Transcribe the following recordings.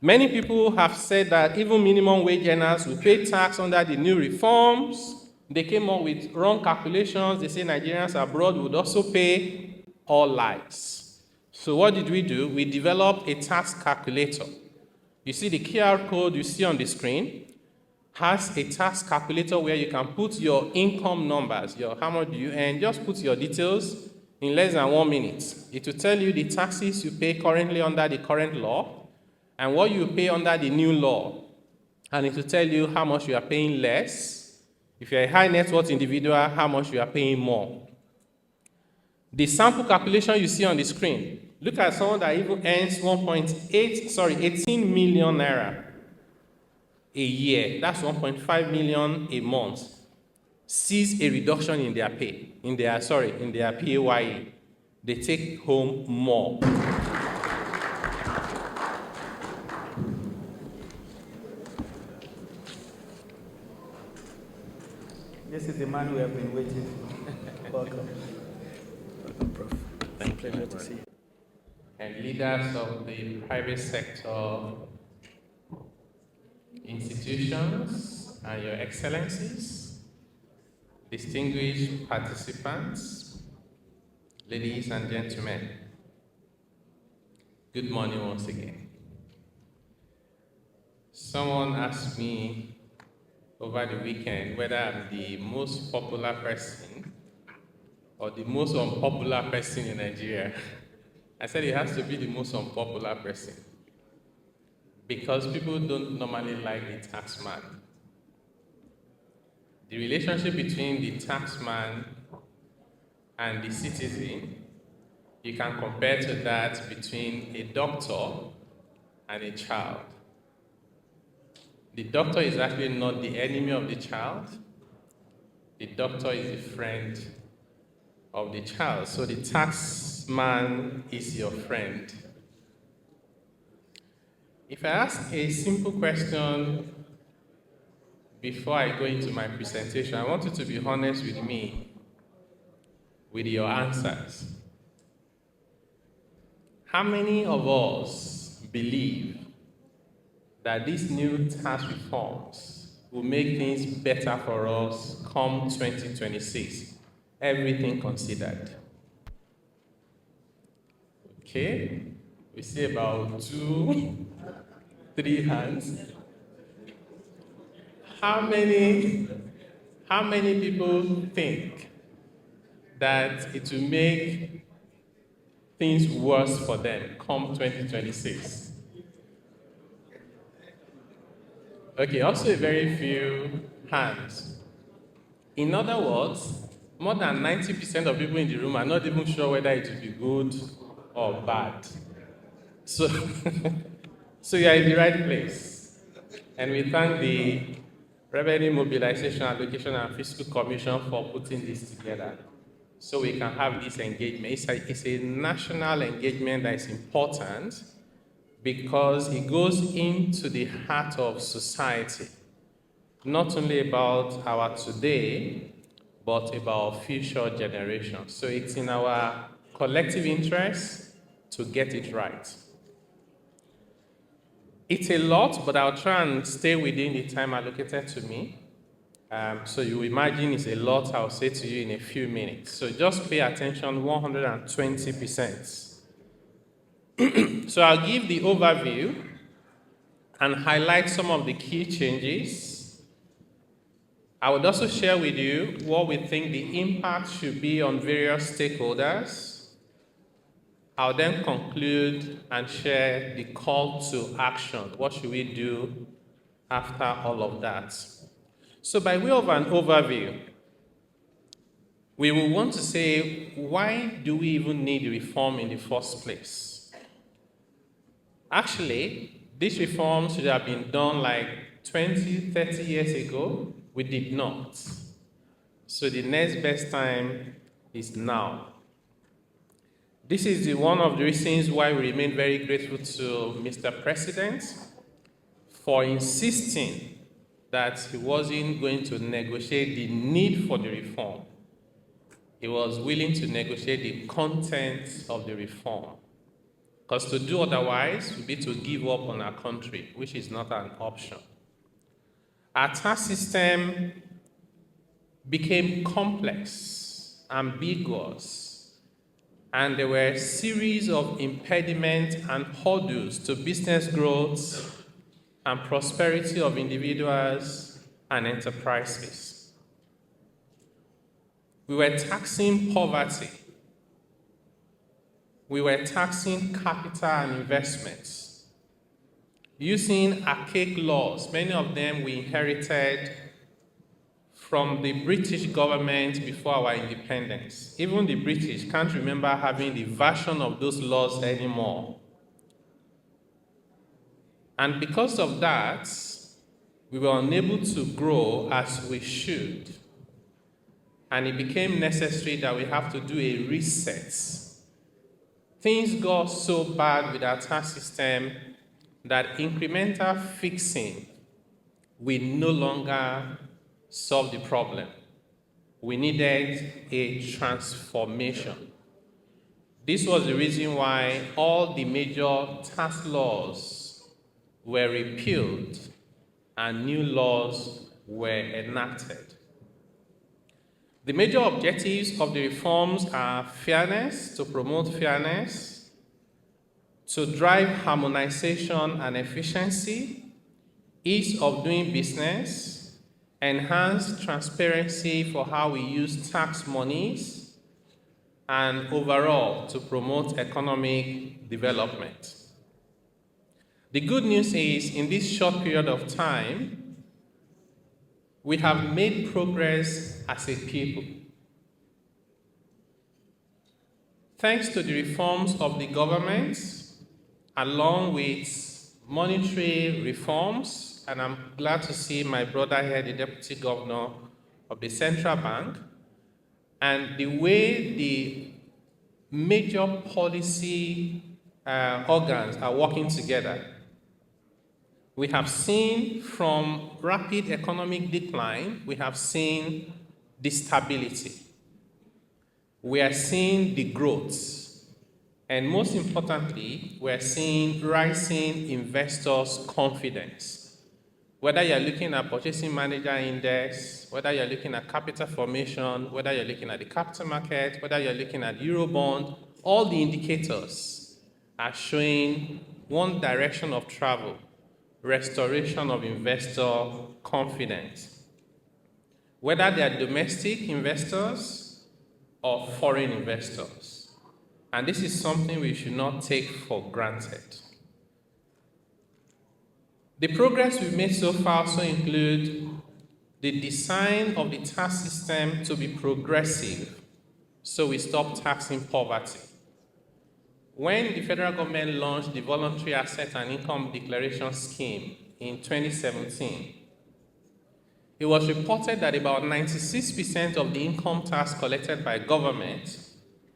Many people have said that even minimum wage earners will pay tax under the new reforms. They came up with wrong calculations. They say Nigerians abroad would also pay. All lies. So what did we do? We developed a tax calculator. You see the QR code you see on the screen has a tax calculator where you can put your income numbers, how much do you earn, just put your details in less than 1 minute. It will tell you the taxes you pay currently under the current law and what you pay under the new law. And it will tell you how much you are paying less. If you're a high net worth individual, how much you are paying more. The sample calculation you see on the screen, look at someone that even earns 18 million naira a year, that's 1.5 million a month, sees a reduction in their pay, in their PAYE. They take home more. This is the man we have been waiting for. Welcome. Welcome, Prof. Thank you. Pleasure to see you. And leaders of the private sector, institutions, and your excellencies, distinguished participants, ladies and gentlemen, good morning once again. Someone asked me over the weekend whether I'm the most popular person or the most unpopular person in Nigeria. I said it has to be the most unpopular person because people don't normally like the taxman. The relationship between the taxman and the citizen, you can compare to that between a doctor and a child. The doctor is actually not the enemy of the child. The doctor is a friend of the child. So the taxman is your friend. If I ask a simple question before I go into my presentation, I want you to be honest with me with your answers. How many of us believe that these new tax reforms will make things better for us come 2026, everything considered? Okay, we see about 2, 3 hands. How many people think that it will make things worse for them come 2026? Okay, also a very few hands. In other words, more than 90% of people in the room are not even sure whether it will be good or bad. So, so you are in the right place. And we thank the Revenue Mobilization, Allocation and Fiscal Commission for putting this together so we can have this engagement. It's a national engagement that is important because it goes into the heart of society, not only about our today, but about future generations. So it's in our collective interest to get it right. It's a lot, but I'll try and stay within the time allocated to me. So you imagine it's a lot I'll say to you in a few minutes. So just pay attention 120%. So I'll give the overview and highlight some of the key changes. I would also share with you what we think the impact should be on various stakeholders. I'll then conclude and share the call to action. What should we do after all of that? So by way of an overview, we will want to say, why do we even need reform in the first place? Actually, this reform should have been done like 20, 30 years ago. We did not. So the next best time is now. This is one of the reasons why we remain very grateful to Mr. President for insisting that he wasn't going to negotiate the need for the reform. He was willing to negotiate the content of the reform. Because to do otherwise would be to give up on our country, which is not an option. Our tax system became complex, ambiguous, and there were a series of impediments and hurdles to business growth and prosperity of individuals and enterprises. We were taxing poverty. We were taxing capital and investments, using archaic laws, many of them we inherited from the British government before our independence. Even the British can't remember having the version of those laws anymore. And because of that, we were unable to grow as we should. And it became necessary that we have to do a reset. Things got so bad with our tax system that incremental fixing will no longer solve the problem. We needed a transformation. This was the reason why all the major tax laws were repealed and new laws were enacted. The major objectives of the reforms are fairness, to promote fairness, to drive harmonization and efficiency, ease of doing business, enhance transparency for how we use tax monies, and overall to promote economic development. The good news is, in this short period of time, we have made progress as a people. Thanks to the reforms of the government, along with monetary reforms, and I'm glad to see my brother here, the Deputy Governor of the Central Bank, and the way the major policy organs are working together. We have seen from rapid economic decline, we have seen the stability. We are seeing the growth. And most importantly, we are seeing rising investors' confidence. Whether you're looking at purchasing manager index, whether you're looking at capital formation, whether you're looking at the capital market, whether you're looking at Eurobond, all the indicators are showing one direction of travel: restoration of investor confidence, whether they are domestic investors or foreign investors. And this is something we should not take for granted. The progress we've made so far also include the design of the tax system to be progressive, so we stop taxing poverty. When the federal government launched the Voluntary Asset and Income Declaration Scheme in 2017, it was reported that about 96% of the income tax collected by government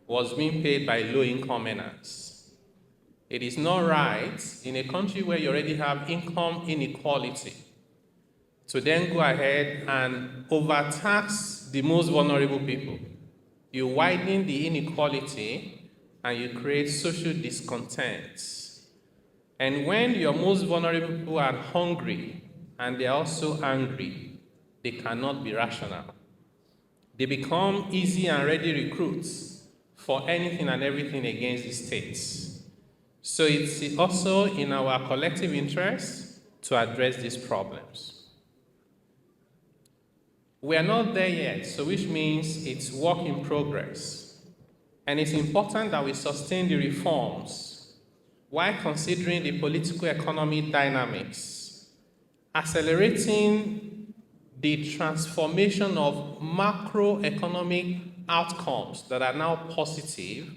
was being paid by low-income earners. It is not right in a country where you already have income inequality to then go ahead and overtax the most vulnerable people. You widen the inequality and you create social discontent. And when your most vulnerable people are hungry and they're also angry, they cannot be rational. They become easy and ready recruits for anything and everything against the states. So it's also in our collective interest to address these problems. We are not there yet, so which means it's work in progress. And it's important that we sustain the reforms while considering the political economy dynamics, accelerating the transformation of macroeconomic outcomes that are now positive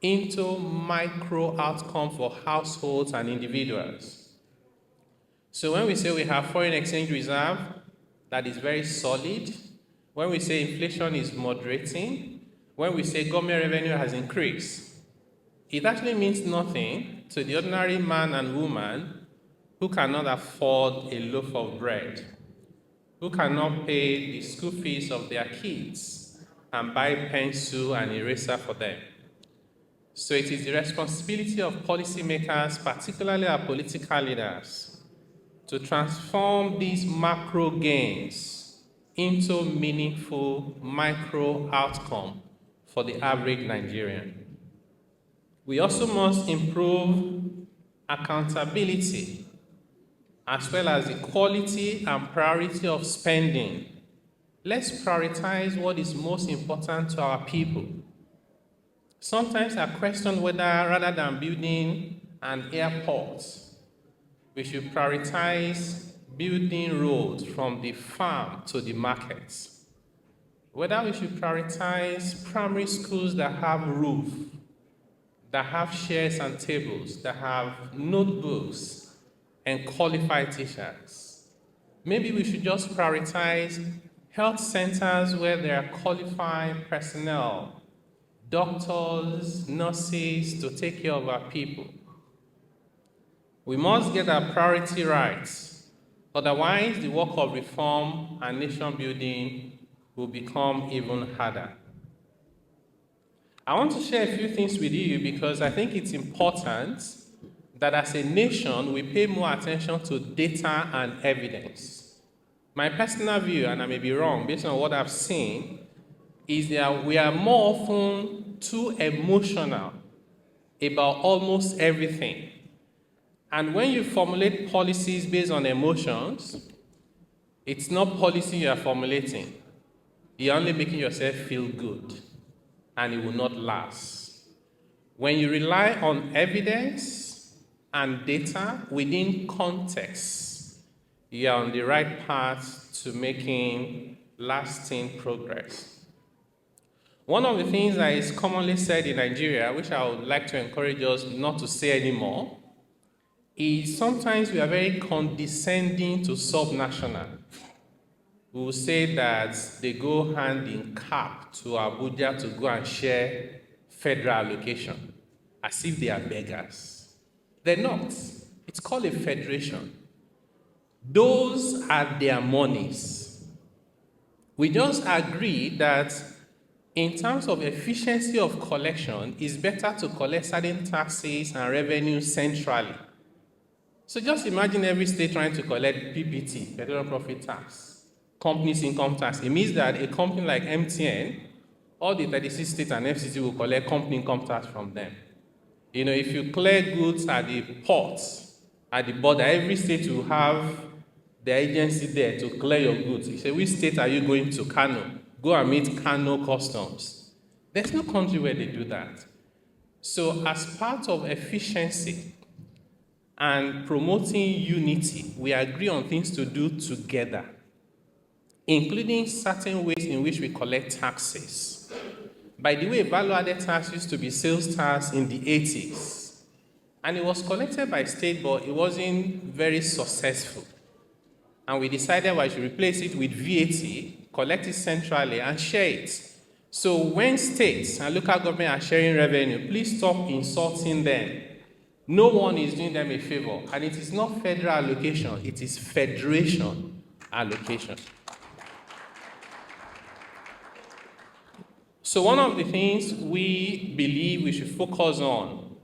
into micro outcomes for households and individuals. So when we say we have foreign exchange reserve that is very solid, when we say inflation is moderating, when we say government revenue has increased, it actually means nothing to the ordinary man and woman who cannot afford a loaf of bread, who cannot pay the school fees of their kids and buy pencil and eraser for them. So it is the responsibility of policymakers, particularly our political leaders, to transform these macro gains into meaningful micro outcome for the average Nigerian. We also must improve accountability as well as the quality and priority of spending. Let's prioritize what is most important to our people. Sometimes I question whether rather than building an airport, we should prioritize building roads from the farm to the market. Whether we should prioritize primary schools that have roof, that have chairs and tables, that have notebooks and qualified teachers. Maybe we should just prioritize health centers where there are qualified personnel, doctors, nurses to take care of our people. We must get our priority right, otherwise the work of reform and nation building will become even harder. I want to share a few things with you because I think it's important that as a nation we pay more attention to data and evidence. My personal view, and I may be wrong based on what I've seen, is that we are more often too emotional about almost everything. And when you formulate policies based on emotions, it's not policy you are formulating. You're only making yourself feel good, and it will not last. When you rely on evidence and data within context, you are on the right path to making lasting progress. One of the things that is commonly said in Nigeria, which I would like to encourage us not to say anymore, is sometimes we are very condescending to subnational. We will say that they go hand in cap to Abuja to go and share federal allocation, as if they are beggars. They're not. It's called a federation. Those are their monies. We just agree that in terms of efficiency of collection, it's better to collect certain taxes and revenues centrally. So just imagine every state trying to collect PPT, petroleum profit tax, companies income tax. It means that a company like MTN, all the 36 states and FCC will collect company income tax from them. You know, if you clear goods at the ports, at the border, every state will have the agency there to clear your goods. You say, which state are you going to? Kano. Go and meet Kano Customs. There's no country where they do that. So as part of efficiency and promoting unity, we agree on things to do together, including certain ways in which we collect taxes. By the way, value-added tax used to be sales tax in the 80s, and it was collected by state, but it wasn't very successful. And we decided we should replace it with VAT, collect it centrally, and share it. So when states and local government are sharing revenue, please stop insulting them. No one is doing them a favor, and it is not federal allocation, it is federation allocation. So one of the things we believe we should focus on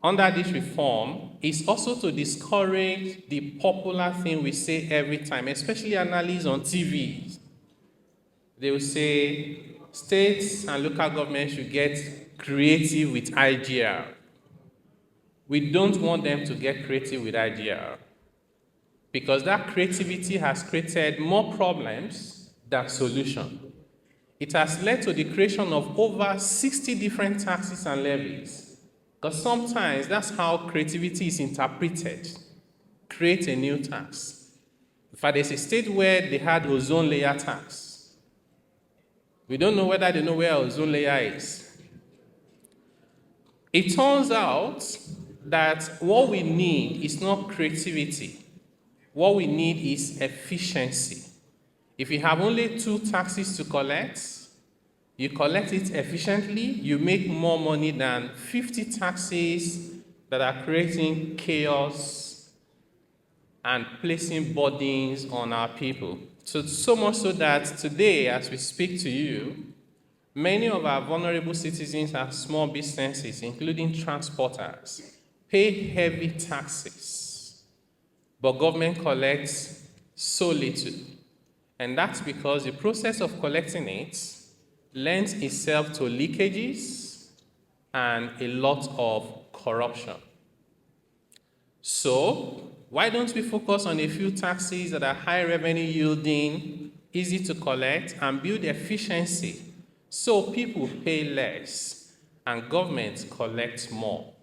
under this reform is also to discourage the popular thing we say every time, especially analysts on TV. They will say states and local governments should get creative with IGR. We don't want them to get creative with IGR because that creativity has created more problems than solutions. It has led to the creation of over 60 different taxes and levies, because sometimes that's how creativity is interpreted. Create a new tax. In fact, there's a state where they had ozone layer tax. We don't know whether they know where ozone layer is. It turns out that what we need is not creativity. What we need is efficiency. If you have only 2 taxes to collect, you collect it efficiently, you make more money than 50 taxes that are creating chaos and placing burdens on our people. So much so that today, as we speak to you, Many of our vulnerable citizens and small businesses, including transporters, pay heavy taxes, but government collects so little. And that's because the process of collecting it lends itself to leakages and a lot of corruption. So, why don't we focus on a few taxes that are high revenue yielding, easy to collect, and build efficiency so people pay less and government collects more?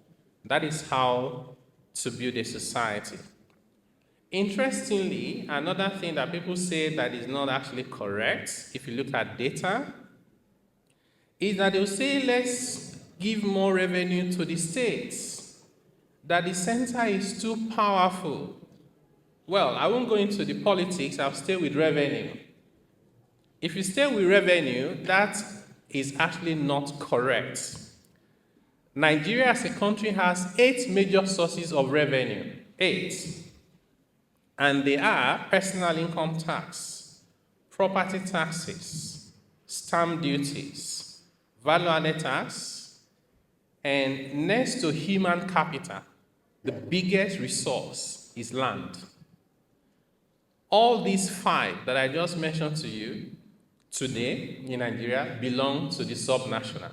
That is how to build a society. Interestingly, another thing that people say that is not actually correct, if you look at data, is that they'll say, let's give more revenue to the states, that the center is too powerful. Well, I won't go into the politics, I'll stay with revenue. If you stay with revenue, that is actually not correct. Nigeria as a country has 8 major sources of revenue, 8. And they are personal income tax, property taxes, stamp duties, value-added tax, and next to human capital, the biggest resource is land. All these 5 that I just mentioned to you today in Nigeria belong to the subnational.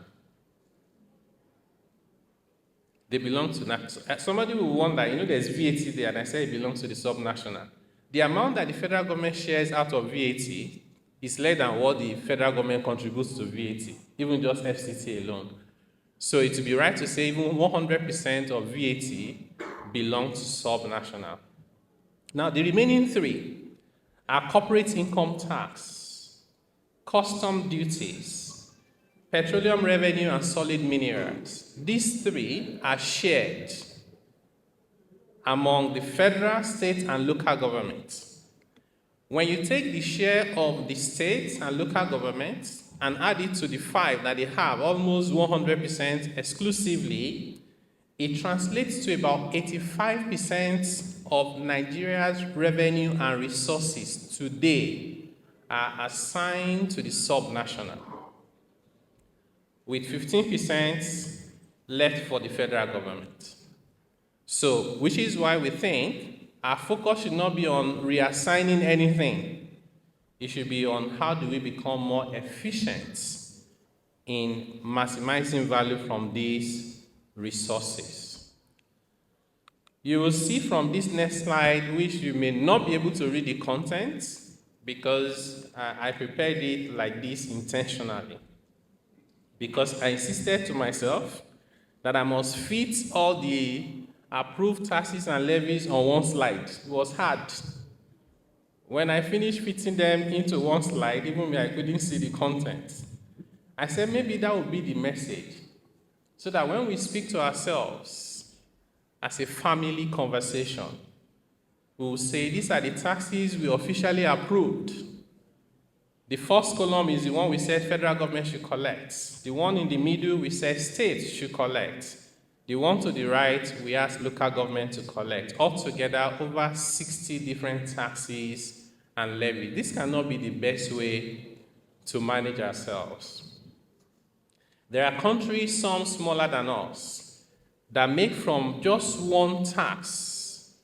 They belong to national. Somebody will wonder, there's VAT there, and I say it belongs to the subnational. The amount that the federal government shares out of VAT is less than what the federal government contributes to VAT, even just FCT alone. So it would be right to say even 100% of VAT belongs to subnational. Now, the remaining 3 are corporate income tax, custom duties, petroleum revenue, and solid minerals. These 3 are shared among the federal, state, and local governments. When you take the share of the states and local governments and add it to the 5 that they have, almost 100% exclusively, it translates to about 85% of Nigeria's revenue and resources today are assigned to the subnational, with 15% left for the federal government. So, which is why we think our focus should not be on reassigning anything. It should be on how do we become more efficient in maximizing value from these resources. You will see from this next slide, which you may not be able to read the content because I prepared it like this intentionally. Because I insisted to myself that I must fit all the approved taxes and levies on one slide. It was hard. When I finished fitting them into one slide, even me, I couldn't see the content. I said maybe that would be the message, so that when we speak to ourselves as a family conversation, we will say these are the taxes we officially approved. The first column is the one we said federal government should collect. The one in the middle, we said states should collect. The one to the right, we asked local government to collect. Altogether, over 60 different taxes and levies. This cannot be the best way to manage ourselves. There are countries, some smaller than us, that make from just one tax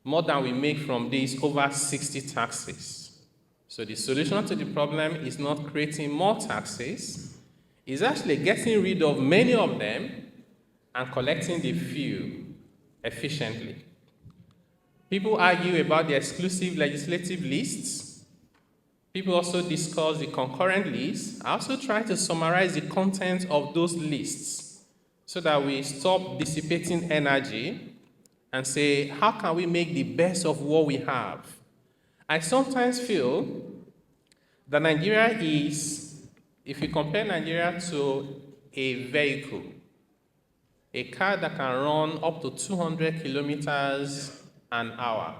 more than we make from these over 60 taxes. So the solution to the problem is not creating more taxes, it's actually getting rid of many of them and collecting the few efficiently. People argue about the exclusive legislative lists. People also discuss the concurrent lists. I also try to summarize the content of those lists so that we stop dissipating energy and say, how can we make the best of what we have? I sometimes feel that Nigeria is, if you compare Nigeria to a vehicle, a car that can run up to 200 kilometers an hour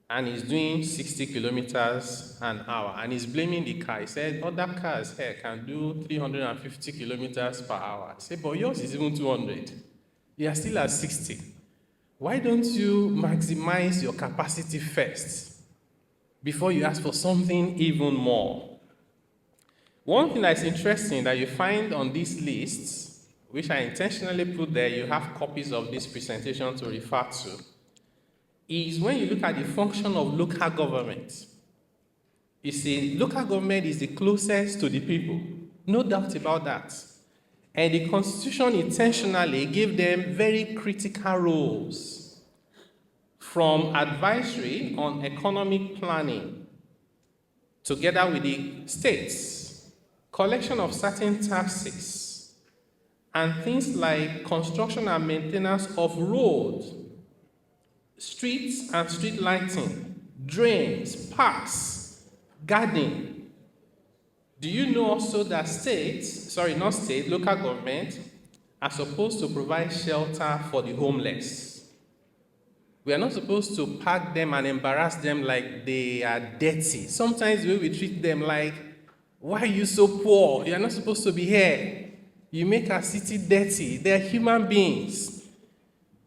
and is doing 60 kilometers an hour and is blaming the car. He said, other cars here can do 350 kilometers per hour. I said, but yours is even 200. You are still at 60. Why don't you maximize your capacity first before you ask for something even more? One thing that's interesting that you find on these lists, which I intentionally put there, you have copies of this presentation to refer to, is when you look at the function of local government. You see, local government is the closest to the people, no doubt about that. And the Constitution intentionally gave them very critical roles, from advisory on economic planning, together with the states, collection of certain taxes, and things like construction and maintenance of roads, streets and street lighting, drains, parks, gardening. Do you know also that local government are supposed to provide shelter for the homeless? We are not supposed to pack them and embarrass them like they are dirty. Sometimes the way we treat them like, why are you so poor? You are not supposed to be here. You make our city dirty. They are human beings.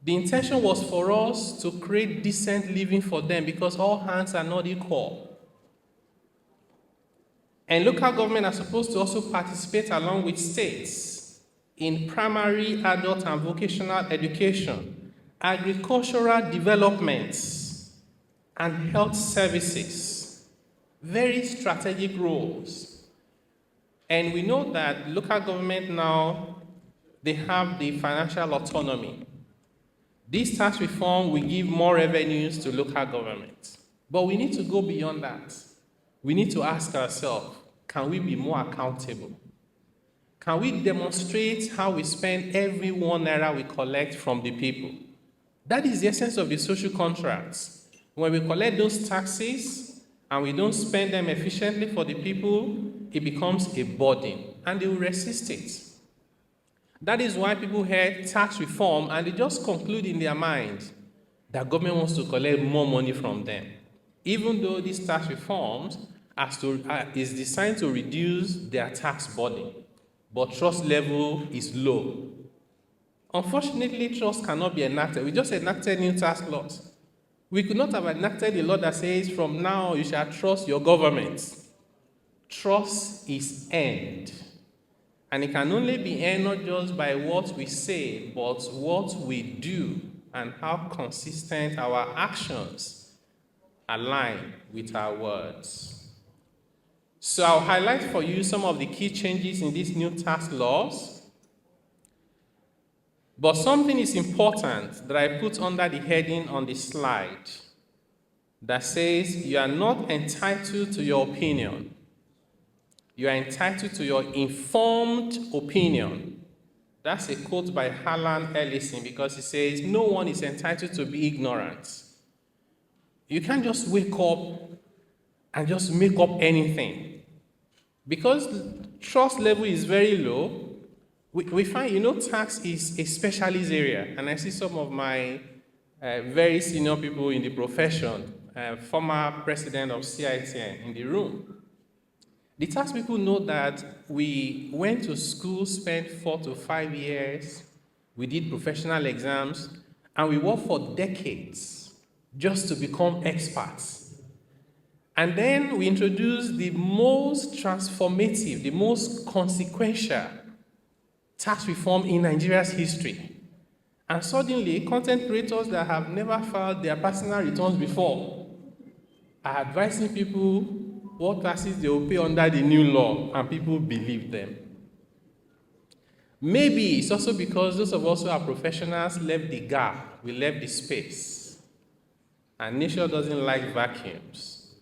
The intention was for us to create decent living for them because all hands are not equal. And local government are supposed to also participate along with states in primary, adult, and vocational education, agricultural developments, and health services. Very strategic roles. And we know that local government now, they have the financial autonomy. This tax reform will give more revenues to local government. But we need to go beyond that. We need to ask ourselves, can we be more accountable? Can we demonstrate how we spend every 1 naira we collect from the people? That is the essence of the social contracts. When we collect those taxes and we don't spend them efficiently for the people, it becomes a burden and they will resist it. That is why people hear tax reform and they just conclude in their mind that government wants to collect more money from them. Even though these tax reforms is designed to reduce their tax burden, but trust level is low. Unfortunately, trust cannot be enacted. We just enacted new tax laws. We could not have enacted a law that says from now you shall trust your government. Trust is earned. And it can only be earned not just by what we say, but what we do and how consistent our actions align with our words. So I'll highlight for you some of the key changes in these new tax laws. But something is important that I put under the heading on the slide that says you are not entitled to your opinion. You are entitled to your informed opinion. That's a quote by Harlan Ellison because he says no one is entitled to be ignorant. You can't just wake up and just make up anything. Because trust level is very low, we find, tax is a specialist area. And I see some of my very senior people in the profession, former president of CITN in the room. The tax people know that we went to school, spent 4 to 5 years, we did professional exams, and we worked for decades just to become experts. And then we introduced the most transformative, the most consequential tax reform in Nigeria's history. And suddenly, content creators that have never filed their personal returns before are advising people what taxes they will pay under the new law, and people believe them. Maybe it's also because those of us who are professionals left the gap, we left the space. And nature doesn't like vacuums.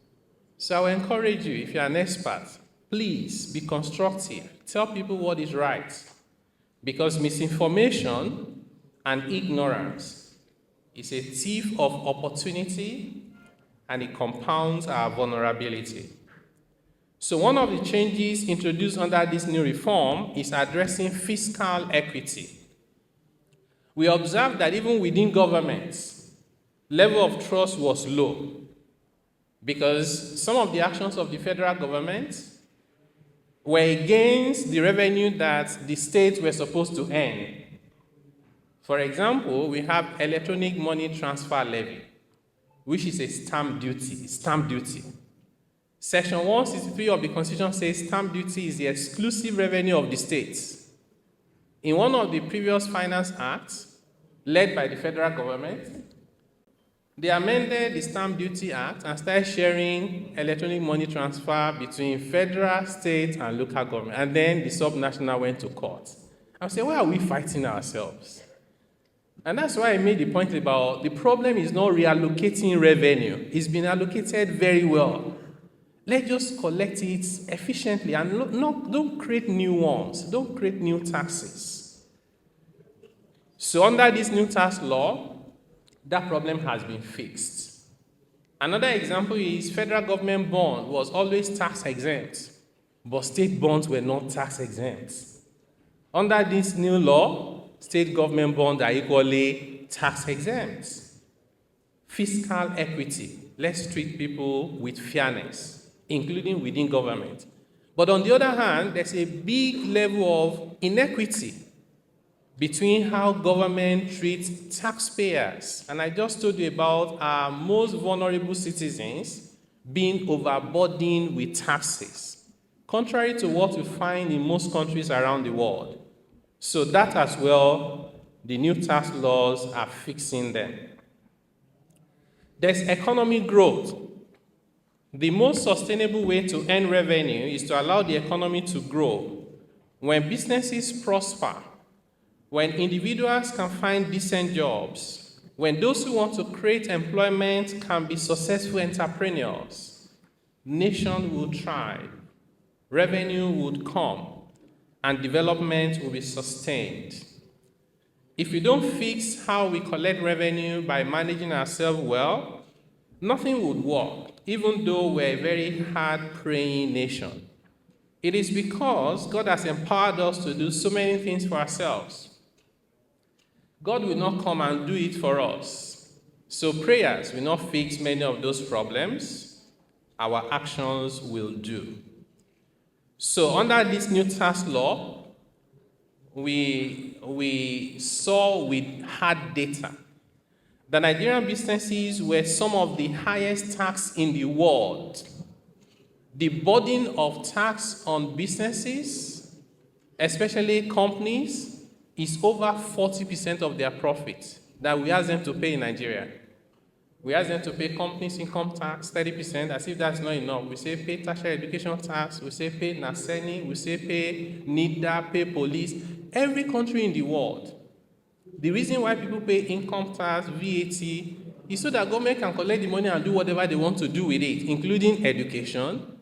So I encourage you, if you're an expert, please be constructive. Tell people what is right. Because misinformation and ignorance is a thief of opportunity and it compounds our vulnerability. So one of the changes introduced under this new reform is addressing fiscal equity. We observed that even within governments, level of trust was low because some of the actions of the federal government were against the revenue that the states were supposed to earn. For example, we have electronic money transfer levy, which is a stamp duty. Section 163 of the Constitution says stamp duty is the exclusive revenue of the states. In one of the previous finance acts, led by the federal government, they amended the Stamp Duty Act and started sharing electronic money transfer between federal, state, and local government. And then the subnational went to court. I said, why are we fighting ourselves? And that's why I made the point about the problem is not reallocating revenue. It's been allocated very well. Let's just collect it efficiently and don't create new ones. Don't create new taxes. So under this new tax law, that problem has been fixed. Another example is federal government bond was always tax exempt, but state bonds were not tax exempt. Under this new law, state government bonds are equally tax exempt. Fiscal equity. Let's treat people with fairness, including within government. But on the other hand, there's a big level of inequity between how government treats taxpayers. And I just told you about our most vulnerable citizens being overburdened with taxes, contrary to what you find in most countries around the world. So that as well, the new tax laws are fixing them. There's economic growth. The most sustainable way to earn revenue is to allow the economy to grow. When businesses prosper, when individuals can find decent jobs, when those who want to create employment can be successful entrepreneurs, nation will thrive, revenue would come, and development will be sustained. If we don't fix how we collect revenue by managing ourselves well, nothing would work, even though we're a very hard-praying nation. It is because God has empowered us to do so many things for ourselves. God will not come and do it for us. So prayers will not fix many of those problems. Our actions will do. So under this new tax law, we saw with hard data that Nigerian businesses were some of the highest tax in the world. The burden of tax on businesses, especially companies, is over 40% of their profit that we ask them to pay in Nigeria. We ask them to pay companies income tax, 30%, as if that's not enough. We say pay tertiary education tax, we say pay NASENI, we say pay NIDA, pay police. Every country in the world, the reason why people pay income tax, VAT, is so that government can collect the money and do whatever they want to do with it, including education,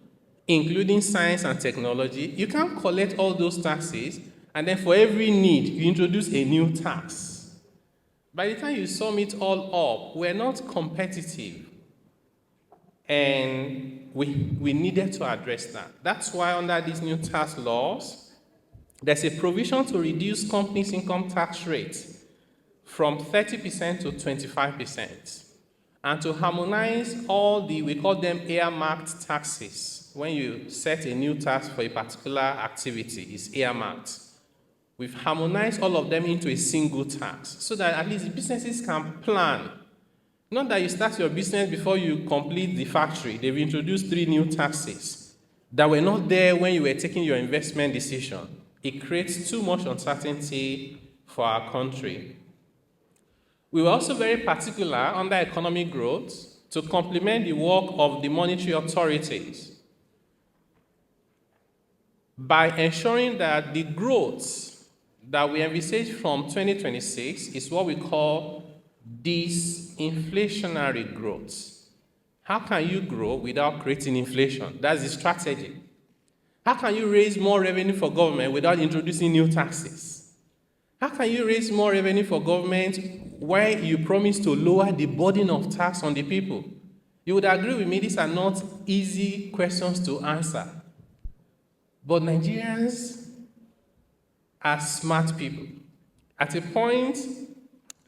including science and technology. You can't collect all those taxes, and then for every need, you introduce a new tax. By the time you sum it all up, we're not competitive. And we needed to address that. That's why under these new tax laws, there's a provision to reduce companies' income tax rate from 30% to 25%, and to harmonize all the, we call them earmarked taxes. When you set a new tax for a particular activity, it's earmarked. We've harmonized all of them into a single tax so that at least the businesses can plan. Not that you start your business before you complete the factory. They've introduced 3 new taxes that were not there when you were taking your investment decision. It creates too much uncertainty for our country. We were also very particular under economic growth to complement the work of the monetary authorities by ensuring that the growth that we envisage from 2026 is what we call disinflationary growth. How can you grow without creating inflation? That's the strategy. How can you raise more revenue for government without introducing new taxes? How can you raise more revenue for government while you promise to lower the burden of tax on the people? You would agree with me, these are not easy questions to answer. But Nigerians are smart people. At a point,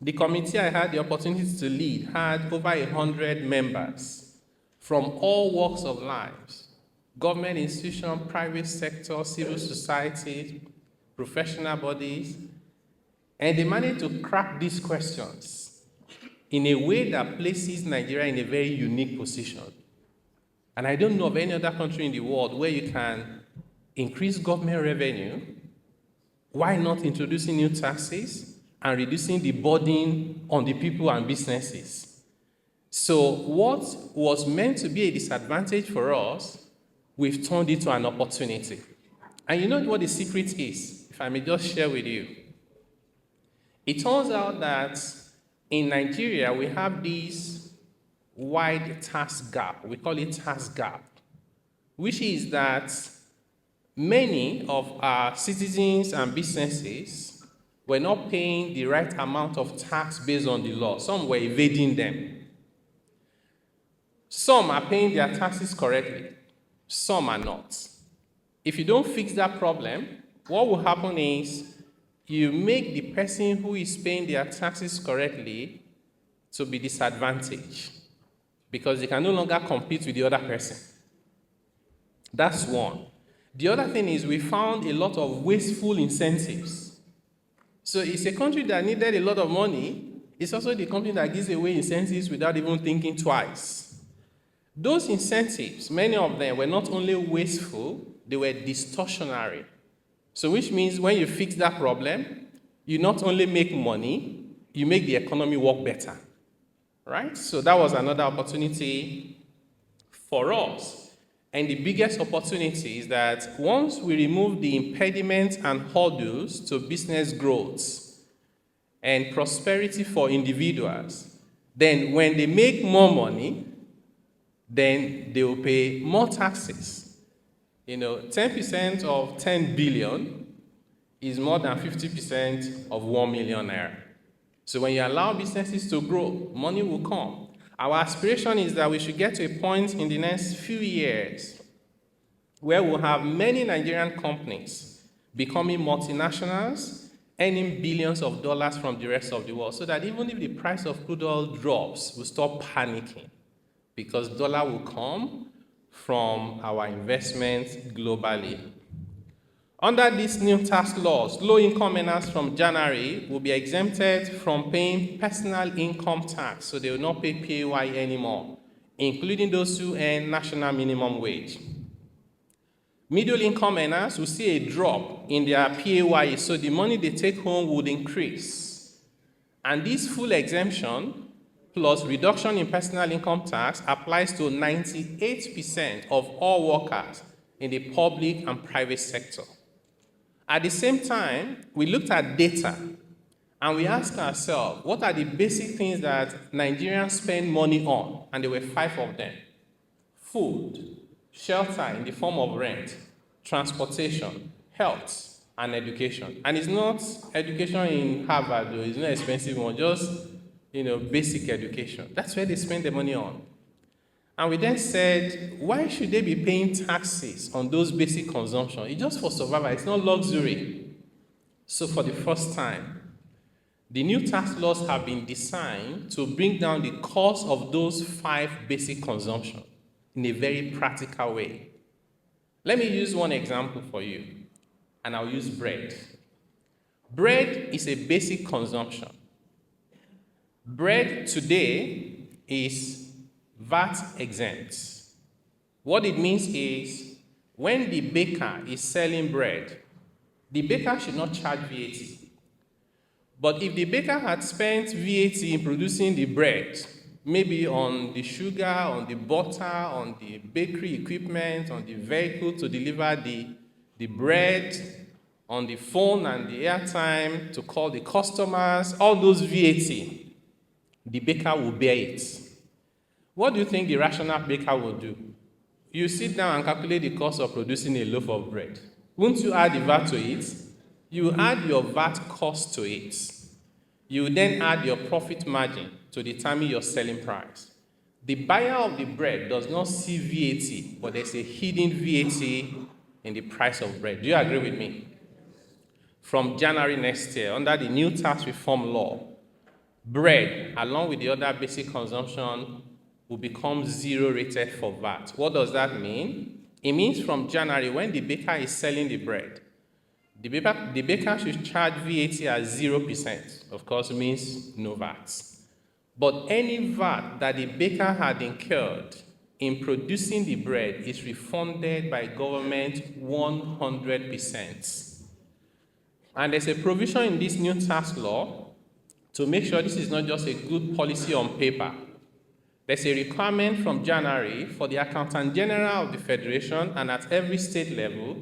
the committee I had the opportunity to lead had over 100 members from all walks of life: government institutions, private sector, civil society, professional bodies, and they managed to crack these questions in a way that places Nigeria in a very unique position. And I don't know of any other country in the world where you can increase government revenue. Why not introducing new taxes and reducing the burden on the people and businesses? So what was meant to be a disadvantage for us, we've turned it to an opportunity. And you know what the secret is, if I may just share with you. It turns out that in Nigeria, we have this wide tax gap. We call it tax gap, which is that many of our citizens and businesses were not paying the right amount of tax based on the law. Some were evading them. Some are paying their taxes correctly. Some are not. If you don't fix that problem, what will happen is you make the person who is paying their taxes correctly to be disadvantaged because they can no longer compete with the other person. That's one. The other thing is we found a lot of wasteful incentives. So it's a country that needed a lot of money. It's also the company that gives away incentives without even thinking twice. Those incentives, many of them were not only wasteful, they were distortionary. So which means when you fix that problem, you not only make money, you make the economy work better, right? So that was another opportunity for us. And the biggest opportunity is that once we remove the impediments and hurdles to business growth and prosperity for individuals, then when they make more money, then they will pay more taxes. 10% of 10 billion is more than 50% of 1 million naira. So when you allow businesses to grow, money will come. Our aspiration is that we should get to a point in the next few years where we'll have many Nigerian companies becoming multinationals, earning billions of dollars from the rest of the world, so that even if the price of crude oil drops, we'll stop panicking because dollar will come from our investments globally. Under these new tax laws, low-income earners from January will be exempted from paying personal income tax, so they will not pay PAY anymore, including those who earn national minimum wage. Middle-income earners will see a drop in their PAY, so the money they take home would increase. And this full exemption plus reduction in personal income tax applies to 98% of all workers in the public and private sector. At the same time, we looked at data and we asked ourselves, what are the basic things that Nigerians spend money on? And there were 5 of them. Food, shelter in the form of rent, transportation, health, and education. And it's not education in Harvard, though. It's not expensive one, just basic education. That's where they spend the money on. And we then said, why should they be paying taxes on those basic consumption? It's just for survival, it's not luxury. So for the first time, the new tax laws have been designed to bring down the cost of those 5 basic consumption in a very practical way. Let me use one example for you, and I'll use bread. Bread is a basic consumption. Bread today is VAT exempt. What it means is when the baker is selling bread, the baker should not charge VAT. But if the baker had spent VAT in producing the bread, maybe on the sugar, on the butter, on the bakery equipment, on the vehicle to deliver the bread, on the phone and the airtime to call the customers, all those VAT, the baker will bear it. What do you think the rational baker will do? You sit down and calculate the cost of producing a loaf of bread. Won't you add the VAT to it? You add your VAT cost to it. You then add your profit margin to determine your selling price. The buyer of the bread does not see VAT, but there's a hidden VAT in the price of bread. Do you agree with me? From January next year, under the new tax reform law, bread, along with the other basic consumption, will become 0 rated for VAT. What does that mean? It means from January, when the baker is selling the bread, the baker should charge VAT at 0%. Of course, it means no VAT. But any VAT that the baker had incurred in producing the bread is refunded by government 100%. And there's a provision in this new tax law to make sure this is not just a good policy on paper. There's a requirement from January for the Accountant General of the Federation and at every state level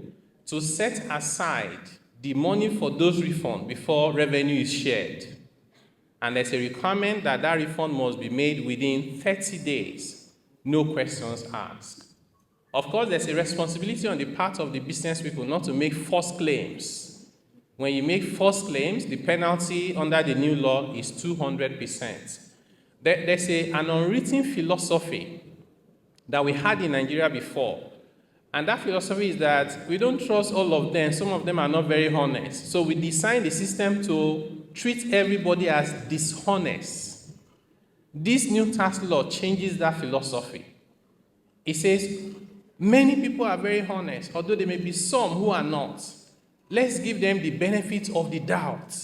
to set aside the money for those refunds before revenue is shared. And there's a requirement that that refund must be made within 30 days, no questions asked. Of course, there's a responsibility on the part of the business people not to make false claims. When you make false claims, the penalty under the new law is 200%. There's an unwritten philosophy that we had in Nigeria before. And that philosophy is that we don't trust all of them. Some of them are not very honest. So we designed the system to treat everybody as dishonest. This new tax law changes that philosophy. It says many people are very honest, although there may be some who are not. Let's give them the benefit of the doubt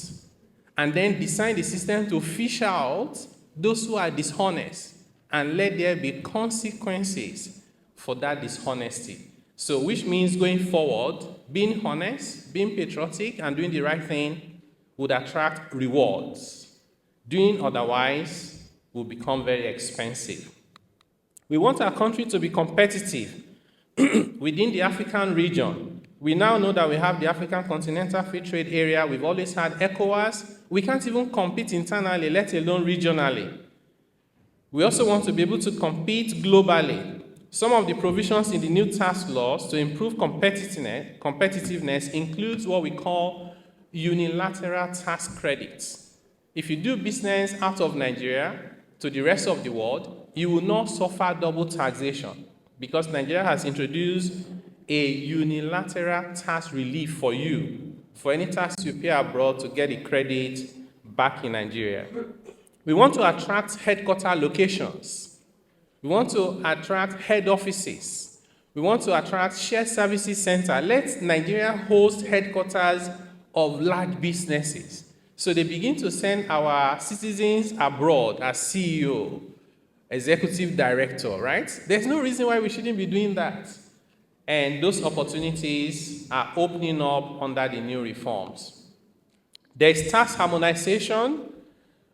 and then design the system to fish out those who are dishonest and let there be consequences for that dishonesty. So which means going forward, being honest, being patriotic, and doing the right thing would attract rewards. Doing otherwise will become very expensive. We want our country to be competitive within the African region. We now know that we have the African Continental Free Trade Area. We've always had ECOWAS. We can't even compete internally, let alone regionally. We also want to be able to compete globally. Some of the provisions in the new tax laws to improve competitiveness includes what we call unilateral tax credits. If you do business out of Nigeria to the rest of the world, you will not suffer double taxation because Nigeria has introduced a unilateral tax relief for you for any tax you pay abroad to get the credit back in Nigeria. We want to attract headquarter locations. We want to attract head offices. We want to attract shared services center. Let Nigeria host headquarters of large businesses. So they begin to send our citizens abroad as CEO, executive director, right? There's no reason why we shouldn't be doing that. And those opportunities are opening up under the new reforms. There's tax harmonization,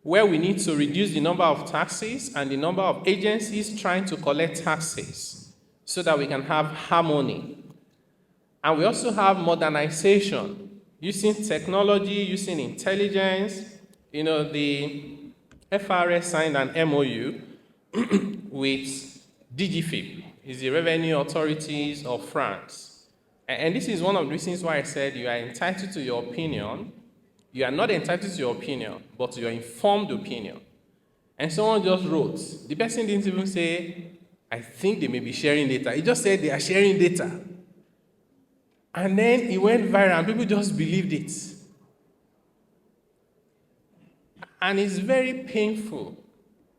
where we need to reduce the number of taxes and the number of agencies trying to collect taxes so that we can have harmony. And we also have modernization, using technology, using intelligence. You know, the FRS signed an MOU with DGFIP, is the Revenue Authorities of France. And this is one of the reasons why I said you are entitled to your opinion. You are not entitled to your opinion, but to your informed opinion. And someone just wrote, the person didn't even say, I think they may be sharing data. He just said they are sharing data. And then it went viral and people just believed it. And it's very painful,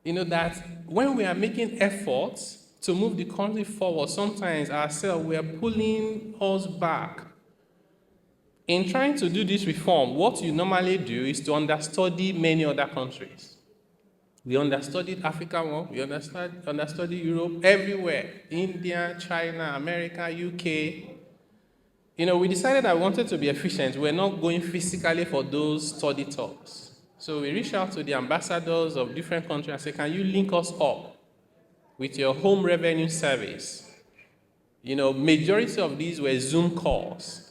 you know, that when we are making efforts to move the country forward, sometimes ourselves, we are pulling us back. In trying to do this reform, what you normally do is to understudy many other countries. We understudied Africa more, we understudied Europe, everywhere, India, China, America, UK. You know, we decided that we wanted to be efficient. We're not going physically for those study talks. So we reached out to the ambassadors of different countries and said, can you link us up with your home revenue service? You know, majority of these were Zoom calls.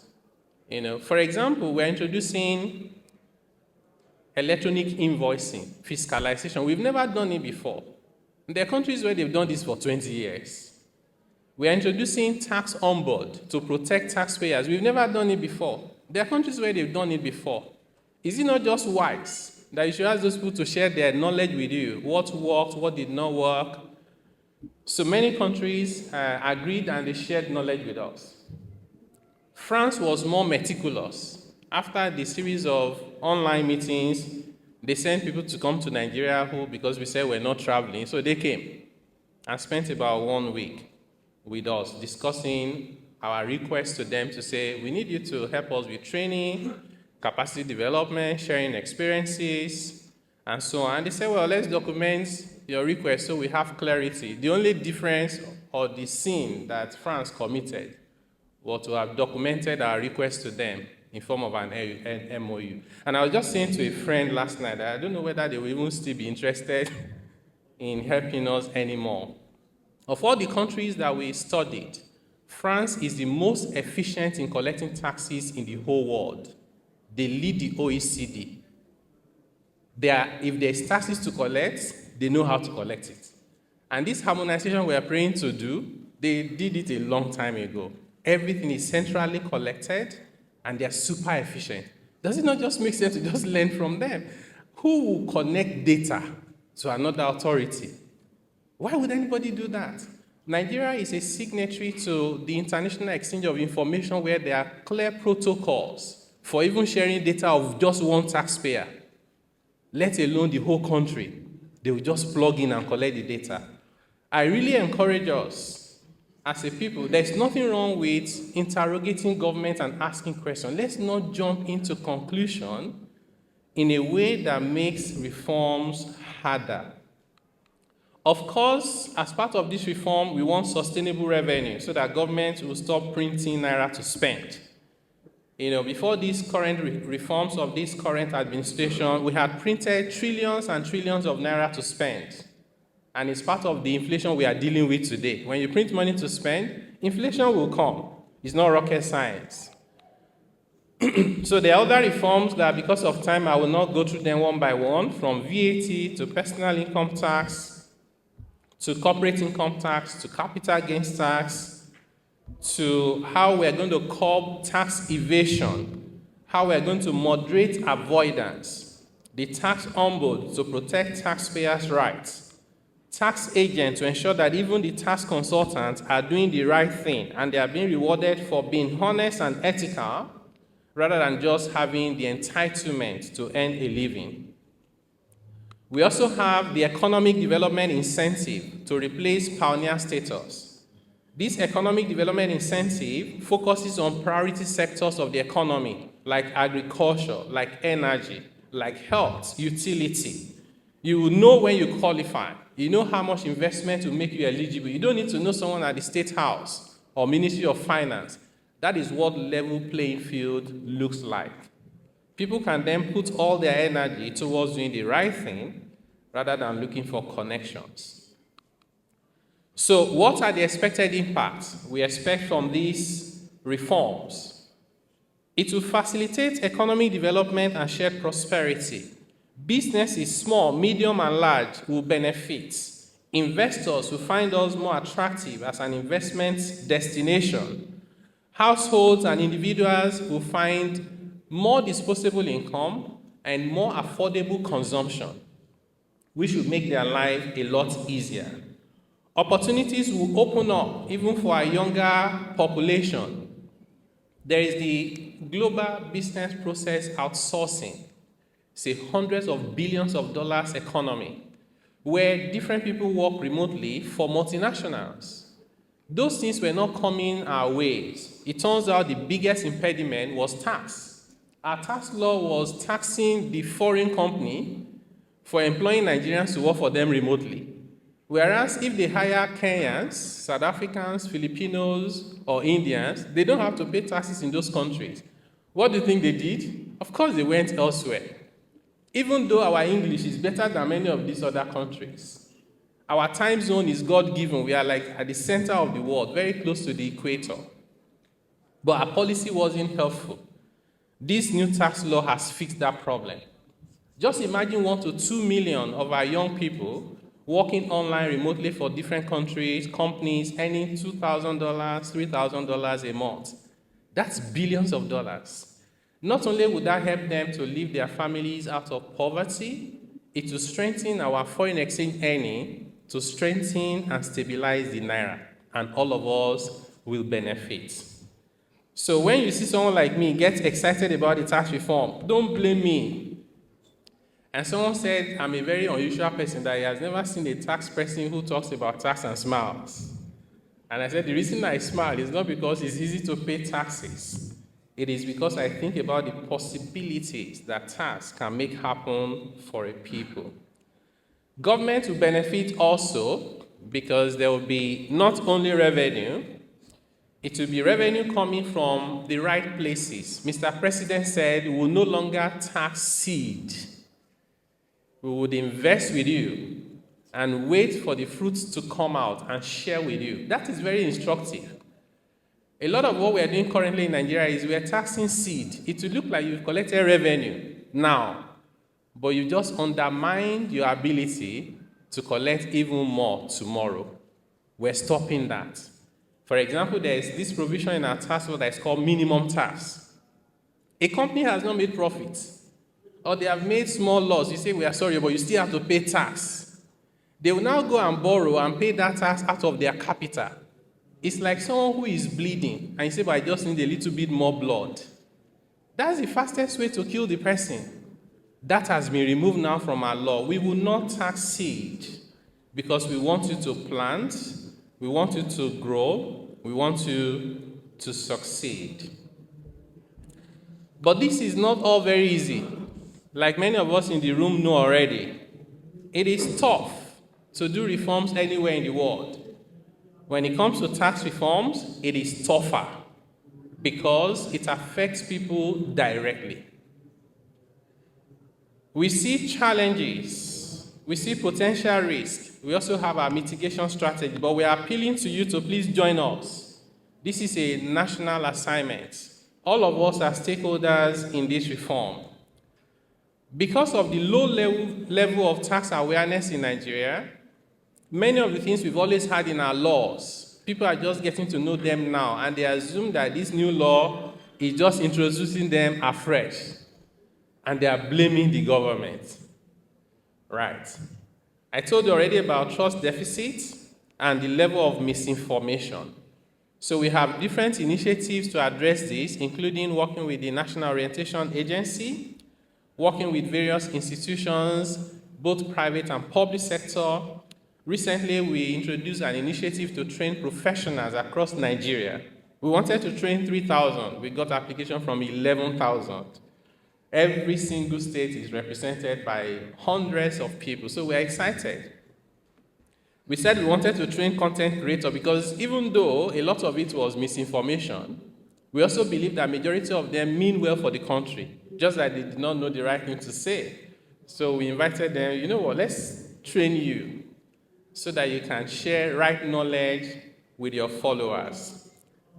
You know, for example, we're introducing electronic invoicing, fiscalization. We've never done it before. There are countries where they've done this for 20 years. We're introducing tax on board to protect taxpayers. We've never done it before. There are countries where they've done it before. Is it not just wise that you should ask those people to share their knowledge with you? What worked, what did not work? So many countries agreed and they shared knowledge with us. France was more meticulous. After the series of online meetings, they sent people to come to Nigeria who, because we said we're not traveling, so they came and spent about 1 week with us discussing our request to them to say, we need you to help us with training, capacity development, sharing experiences, and so on. And they said, well, let's document your request so we have clarity. The only difference or the sin that France committed was to have documented our request to them in form of an MOU. And I was just saying to a friend last night that I don't know whether they will even still be interested in helping us anymore. Of all the countries that we studied, France is the most efficient in collecting taxes in the whole world. They lead the OECD. If there's taxes to collect, they know how to collect it. And this harmonization we are praying to do, they did it a long time ago. Everything is centrally collected, and they're super efficient. Does it not just make sense to just learn from them? Who will connect data to another authority? Why would anybody do that? Nigeria is a signatory to the International Exchange of Information where there are clear protocols for even sharing data of just one taxpayer, let alone the whole country. They will just plug in and collect the data. I really encourage us as a people, there's nothing wrong with interrogating government and asking questions. Let's not jump into conclusion in a way that makes reforms harder. Of course, as part of this reform, we want sustainable revenue so that government will stop printing naira to spend. Before these current reforms of this current administration, we had printed trillions and trillions of naira to spend. And it's part of the inflation we are dealing with today. When you print money to spend, inflation will come. It's not rocket science. So there are other reforms that, because of time, I will not go through them one by one, from VAT to personal income tax, to corporate income tax, to capital gains tax, to how we're going to curb tax evasion, how we're going to moderate avoidance, the tax ombudsman to protect taxpayers' rights, tax agents to ensure that even the tax consultants are doing the right thing and they are being rewarded for being honest and ethical rather than just having the entitlement to earn a living. We also have the economic development incentive to replace pioneer status. This economic development incentive focuses on priority sectors of the economy, like agriculture, like energy, like health, utility. You will know when you qualify. You know how much investment will make you eligible. You don't need to know someone at the State House or Ministry of Finance. That is what level playing field looks like. People can then put all their energy towards doing the right thing rather than looking for connections. So what are the expected impacts we expect from these reforms? It will facilitate economic development and shared prosperity. Businesses, small, medium, and large, will benefit. Investors will find us more attractive as an investment destination. Households and individuals will find more disposable income and more affordable consumption, which will make their life a lot easier. Opportunities will open up even for our younger population. There is the global business process outsourcing. It's a hundreds of billions of dollars economy where different people work remotely for multinationals. Those things were not coming our ways. It turns out the biggest impediment was tax. Our tax law was taxing the foreign company for employing Nigerians to work for them remotely. Whereas if they hire Kenyans, South Africans, Filipinos, or Indians, they don't have to pay taxes in those countries. What do you think they did? Of course, they went elsewhere. Even though our English is better than many of these other countries, our time zone is God-given. We are like at the center of the world, very close to the equator. But our policy wasn't helpful. This new tax law has fixed that problem. Just imagine 1 to 2 million of our young people working online remotely for different countries, companies, earning $2,000, $3,000 a month. That's billions of dollars. Not only would that help them to leave their families out of poverty, it will strengthen our foreign exchange earning to strengthen and stabilize the naira, and all of us will benefit. So when you see someone like me get excited about the tax reform, don't blame me. And someone said, I'm a very unusual person, that he has never seen a tax person who talks about tax and smiles. And I said, the reason I smile is not because it's easy to pay taxes. It is because I think about the possibilities that tax can make happen for a people. Government will benefit also because there will be not only revenue, it will be revenue coming from the right places. Mr. President said we will no longer tax seed. We would invest with you and wait for the fruits to come out and share with you. That is very instructive. A lot of what we are doing currently in Nigeria is we are taxing seed. It will look like you've collected revenue now, but you just undermined your ability to collect even more tomorrow. We're stopping that. For example, there is this provision in our tax law that is called minimum tax. A company has not made profit, or they have made small loss. You say, we are sorry, but you still have to pay tax. They will now go and borrow and pay that tax out of their capital. It's like someone who is bleeding, and you say, but I just need a little bit more blood. That's the fastest way to kill the person. That has been removed now from our law. We will not tax seed because we want you to plant, we want you to grow, we want you to succeed. But this is not all very easy. Like many of us in the room know already, it is tough to do reforms anywhere in the world. When it comes to tax reforms, it is tougher because it affects people directly. We see challenges, we see potential risk. We also have our mitigation strategy, but we are appealing to you to please join us. This is a national assignment. All of us are stakeholders in this reform. Because of the low level of tax awareness in Nigeria, many of the things we've always had in our laws, people are just getting to know them now, and they assume that this new law is just introducing them afresh, and they are blaming the government. Right. I told you already about trust deficit and the level of misinformation. So we have different initiatives to address this, including working with the National Orientation Agency, working with various institutions, both private and public sector. Recently, we introduced an initiative to train professionals across Nigeria. We wanted to train 3,000. We got application from 11,000. Every single state is represented by hundreds of people, so we're excited. We said we wanted to train content creators because even though a lot of it was misinformation, we also believe that majority of them mean well for the country, just that they did not know the right thing to say. So we invited them, you know what, let's train you so that you can share right knowledge with your followers.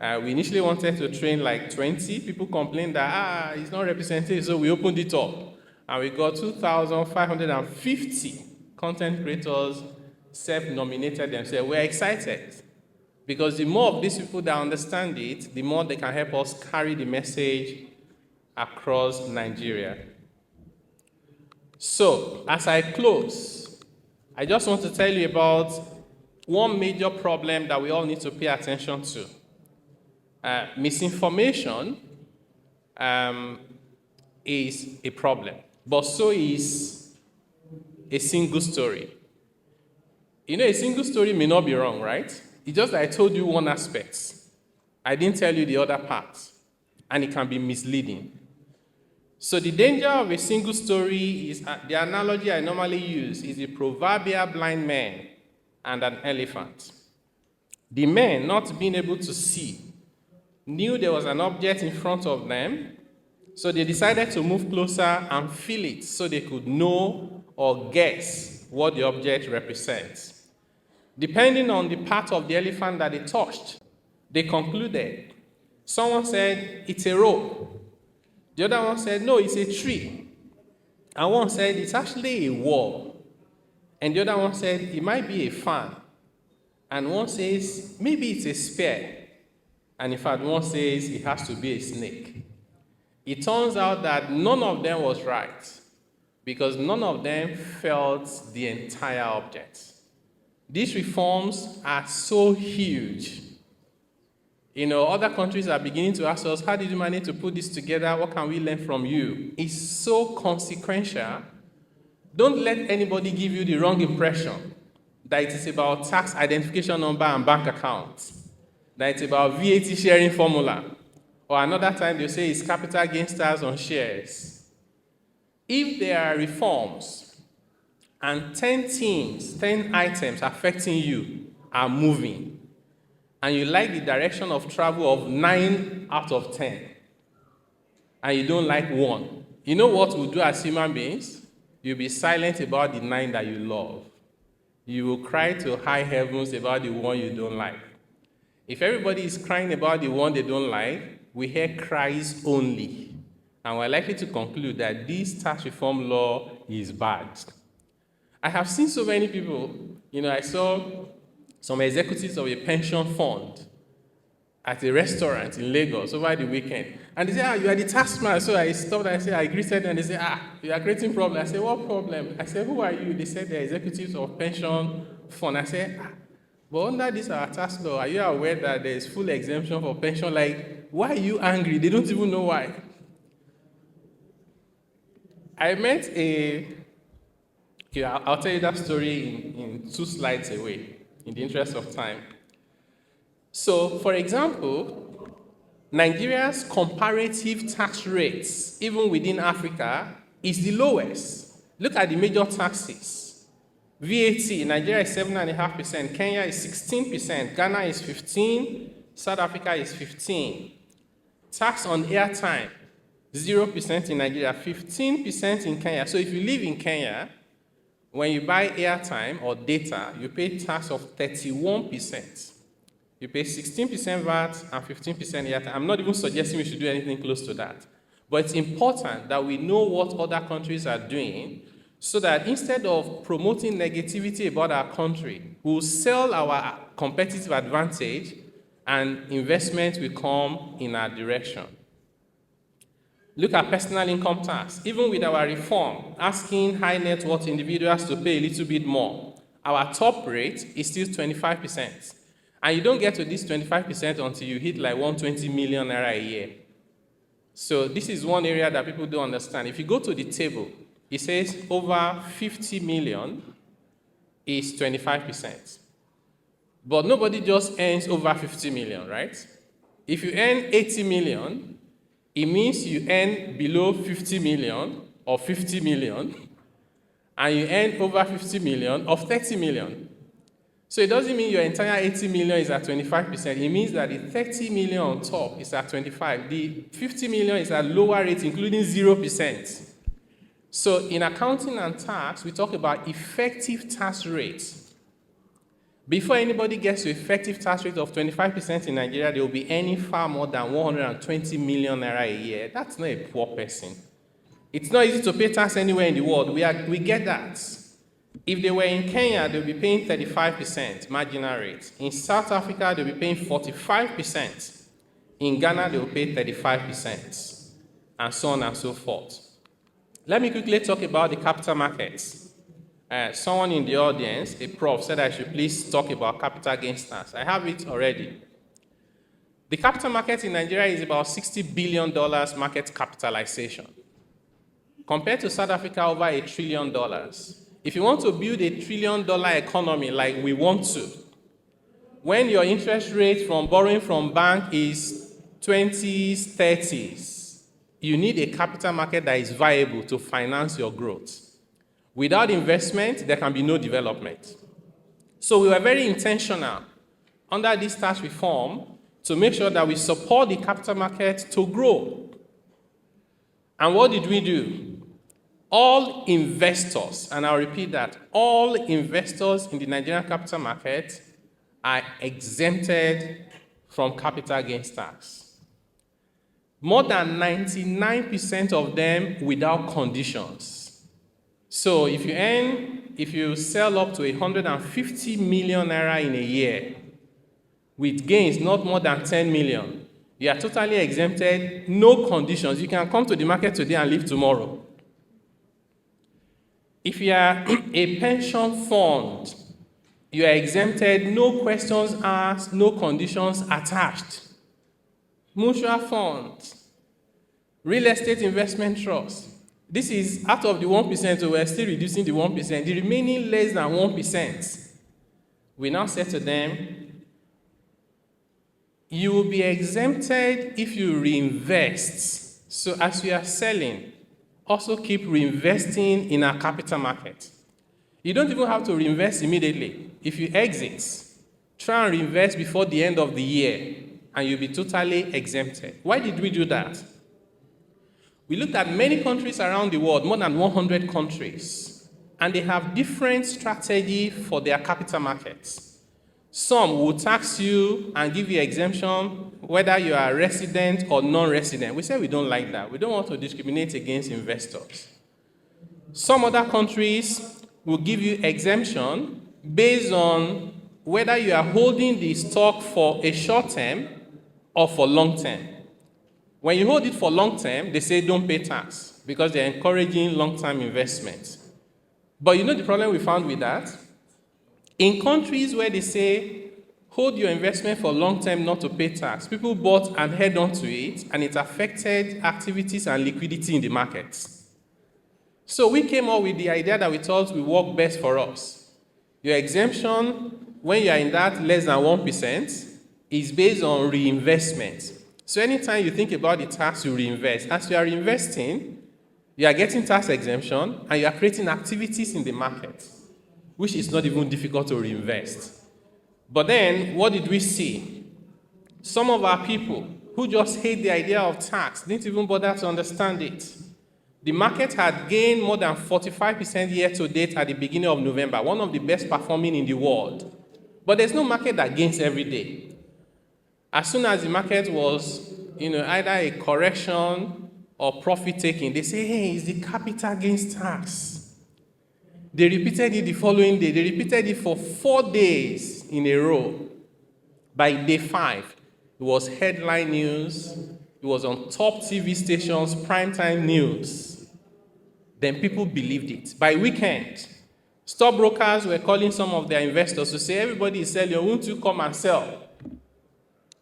We initially wanted to train like 20. People complained that, it's not representative, so we opened it up. And we got 2,550 content creators self-nominated themselves. We're excited because the more of these people that understand it, the more they can help us carry the message across Nigeria. So, as I close, I just want to tell you about one major problem that we all need to pay attention to. Misinformation is a problem, but so is a single story. You know, a single story may not be wrong, right? It's just that I told you one aspect. I didn't tell you the other part, and it can be misleading. So the danger of a single story is, the analogy I normally use is a proverbial blind man and an elephant. The man, not being able to see, knew there was an object in front of them, so they decided to move closer and feel it so they could know or guess what the object represents. Depending on the part of the elephant that they touched, they concluded. Someone said, it's a rope. The other one said, no, it's a tree. And one said, it's actually a wall. And the other one said, it might be a fan. And one says, maybe it's a spear. And in fact, one says it has to be a snake. It turns out that none of them was right because none of them felt the entire object. These reforms are so huge. You know, other countries are beginning to ask us, how did you manage to put this together? What can we learn from you? It's so consequential. Don't let anybody give you the wrong impression that it is about tax identification number and bank accounts, that it's about VAT sharing formula, or another time they'll say it's capital gains tax on shares. If there are reforms and 10 things, 10 items affecting you are moving, and you like the direction of travel of 9 out of 10, and you don't like one, you know what we'll do as human beings? You'll be silent about the 9 that you love. You will cry to high heavens about the one you don't like. If everybody is crying about the one they don't like, we hear cries only. And we're likely to conclude that this tax reform law is bad. I have seen so many people, I saw some executives of a pension fund at a restaurant in Lagos over the weekend. And they say, you are the tax man. So I stopped and I said, I greeted them and they say, you are creating problem. I said, what problem? I said, who are you? They said, they're executives of pension fund. I said, but under this our tax law, are you aware that there is full exemption for pension? Like, why are you angry? They don't even know why. I met I'll tell you that story in 2 slides away, in the interest of time. So, for example, Nigeria's comparative tax rates, even within Africa, is the lowest. Look at the major taxes. VAT, Nigeria is 7.5%, Kenya is 16%, Ghana is 15%, South Africa is 15%. Tax on airtime, 0% in Nigeria, 15% in Kenya. So if you live in Kenya, when you buy airtime or data, you pay tax of 31%. You pay 16% VAT and 15% airtime. I'm not even suggesting we should do anything close to that. But it's important that we know what other countries are doing so that instead of promoting negativity about our country, we'll sell our competitive advantage and investment will come in our direction. Look at personal income tax. Even with our reform, asking high net worth individuals to pay a little bit more, our top rate is still 25%. And you don't get to this 25% until you hit like 120 million naira a year. So this is one area that people don't understand. If you go to the table, it says over 50 million is 25%. But nobody just earns over 50 million, right? If you earn 80 million, it means you earn below 50 million or 50 million, and you earn over 50 million of 30 million. So it doesn't mean your entire 80 million is at 25%. It means that the 30 million on top is at 25%. The 50 million is at lower rate, including 0%. So in accounting and tax, we talk about effective tax rates. Before anybody gets to effective tax rate of 25% in Nigeria, they will be earning far more than 120 million naira a year. That's not a poor person. It's not easy to pay tax anywhere in the world. We get that. If they were in Kenya, they'll be paying 35% marginal rate. In South Africa, they'll be paying 45%. In Ghana, they'll pay 35%, and so on and so forth. Let me quickly talk about the capital markets. Someone in the audience, a prof, said I should please talk about capital gains tax. I have it already. The capital market in Nigeria is about $60 billion market capitalization. Compared to South Africa, over $1 trillion. If you want to build $1 trillion economy like we want to, when your interest rate from borrowing from bank is 20s, 30s, you need a capital market that is viable to finance your growth. Without investment, there can be no development. So we were very intentional under this tax reform to make sure that we support the capital market to grow. And what did we do? All investors, and I'll repeat that, all investors in the Nigerian capital market are exempted from capital gains tax. More than 99% of them without conditions. So if you sell up to 150 million naira in a year with gains not more than 10 million, you are totally exempted, no conditions. You can come to the market today and leave tomorrow. If you are a pension fund, you are exempted, no questions asked, no conditions attached. Mutual funds, real estate investment trust. This is out of the 1%, so we're still reducing the 1%. The remaining less than 1%, we now say to them, you will be exempted if you reinvest. So as you are selling, also keep reinvesting in our capital market. You don't even have to reinvest immediately. If you exit, try and reinvest before the end of the year, and you'll be totally exempted. Why did we do that? We looked at many countries around the world, more than 100 countries, and they have different strategy for their capital markets. Some will tax you and give you exemption, whether you are resident or non-resident. We say we don't like that. We don't want to discriminate against investors. Some other countries will give you exemption based on whether you are holding the stock for a short term or for long term. When you hold it for long term, they say don't pay tax because they're encouraging long-term investment. But you know the problem we found with that? In countries where they say hold your investment for long term not to pay tax, people bought and held on to it, and it affected activities and liquidity in the markets. So we came up with the idea that we thought would work best for us. Your exemption, when you are in that less than 1%, is based on reinvestment. So anytime you think about the tax, you reinvest. As you are reinvesting, you are getting tax exemption, and you are creating activities in the market, which is not even difficult to reinvest. But then, what did we see? Some of our people who just hate the idea of tax didn't even bother to understand it. The market had gained more than 45% year to date at the beginning of November, one of the best performing in the world. But there's no market that gains every day. As soon as the market was, either a correction or profit taking, they say, hey, it's the capital gains tax. They repeated it the following day. They repeated it for 4 days in a row. By day 5, it was headline news. It was on top TV stations, primetime news. Then people believed it. By weekend, stockbrokers were calling some of their investors to say, everybody is selling, won't you come and sell?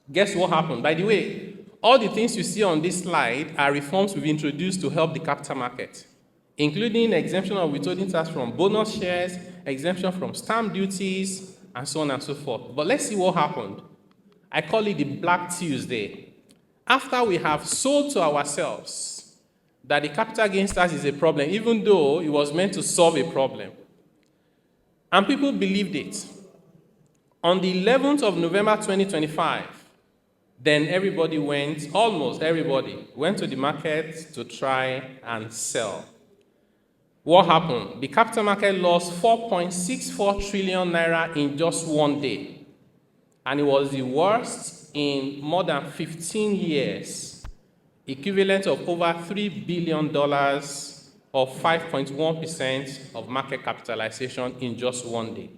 Guess what happened? By the way, all the things you see on this slide are reforms we've introduced to help the capital market, including exemption of withholding tax from bonus shares, exemption from stamp duties, and so on and so forth. But let's see what happened. I call it the Black Tuesday. After we have sold to ourselves that the capital gains tax is a problem, even though it was meant to solve a problem, and people believed it, on the 11th of November 2025, then almost everybody went to the market to try and sell. What happened? The capital market lost 4.64 trillion naira in just 1 day. And it was the worst in more than 15 years, equivalent of over $3 billion or 5.1% of market capitalization in just 1 day.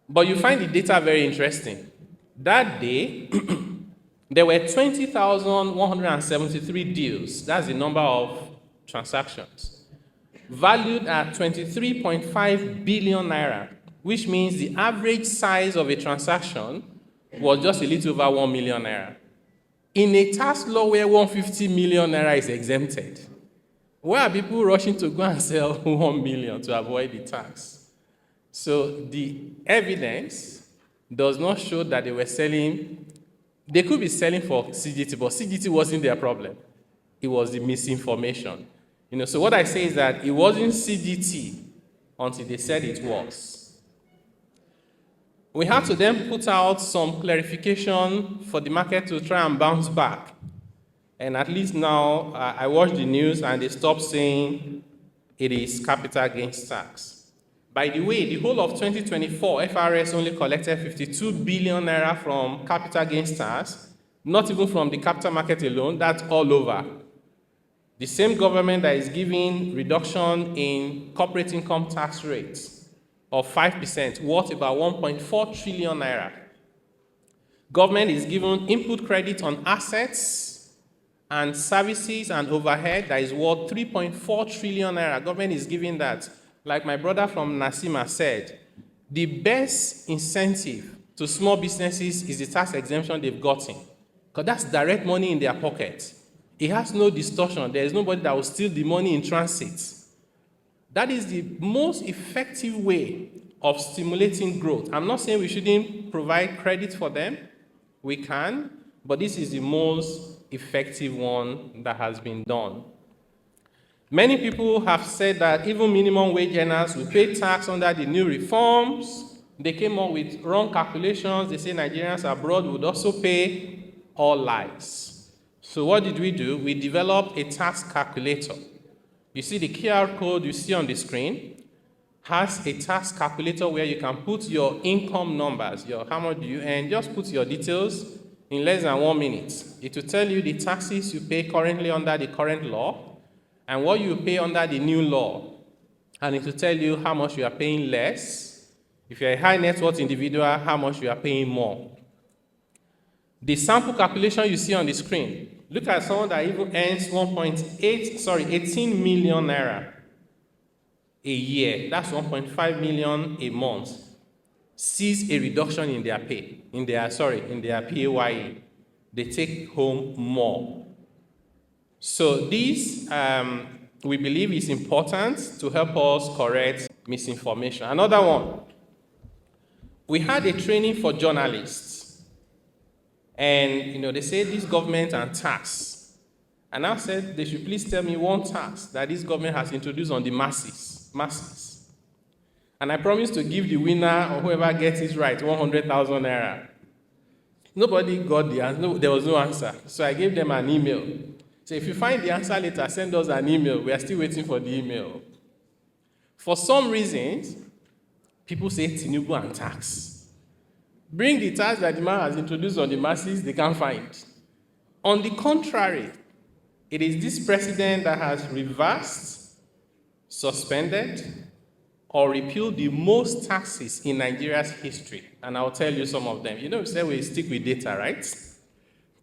But you find the data very interesting. That day, there were 20,173 deals. That's the number of transactions, valued at 23.5 billion naira, which means the average size of a transaction was just a little over 1 million naira. In a tax law where 150 million naira is exempted, why are people rushing to go and sell 1 million to avoid the tax? So the evidence does not show that they were selling. They could be selling for CGT, but CGT wasn't their problem. It was the misinformation. So what I say is that it wasn't CGT until they said it was. We had to then put out some clarification for the market to try and bounce back. And at least now, I watch the news and they stopped saying it is capital gains tax. By the way, the whole of 2024, FRS only collected 52 billion naira from capital gains tax, not even from the capital market alone, that's all over. The same government that is giving reduction in corporate income tax rates of 5%, worth about 1.4 trillion naira. Government is giving input credit on assets and services and overhead that is worth 3.4 trillion naira. Government is giving that. Like my brother from Nasima said, the best incentive to small businesses is the tax exemption they've gotten, because that's direct money in their pocket. It has no distortion. There is nobody that will steal the money in transit. That is the most effective way of stimulating growth. I'm not saying we shouldn't provide credit for them. We can, but this is the most effective one that has been done. Many people have said that even minimum wage earners will pay tax under the new reforms. They came up with wrong calculations. They say Nigerians abroad would also pay. All lies. So what did we do? We developed a tax calculator. You see the QR code you see on the screen has a tax calculator where you can put your income numbers, how much do you earn, just put your details in less than 1 minute. It will tell you the taxes you pay currently under the current law and what you pay under the new law. And it will tell you how much you are paying less. If you're a high net worth individual, how much you are paying more. The sample calculation you see on the screen, look at someone that even earns 18 million naira a year. That's 1.5 million a month. Sees a reduction in their pay, in their PAYE. They take home more. So this, we believe, is important to help us correct misinformation. Another one, we had a training for journalists. And, they say this government and tax. And I said they should please tell me one tax that this government has introduced on the masses. And I promised to give the winner or whoever gets it right 100,000 naira. Nobody got the answer. There was no answer. So I gave them an email. So if you find the answer later, send us an email. We are still waiting for the email. For some reasons, people say Tinubu and tax. Bring the tax that the man has introduced on the masses, they can't find. On the contrary, it is this president that has reversed, suspended, or repealed the most taxes in Nigeria's history. And I'll tell you some of them. We say we stick with data, right?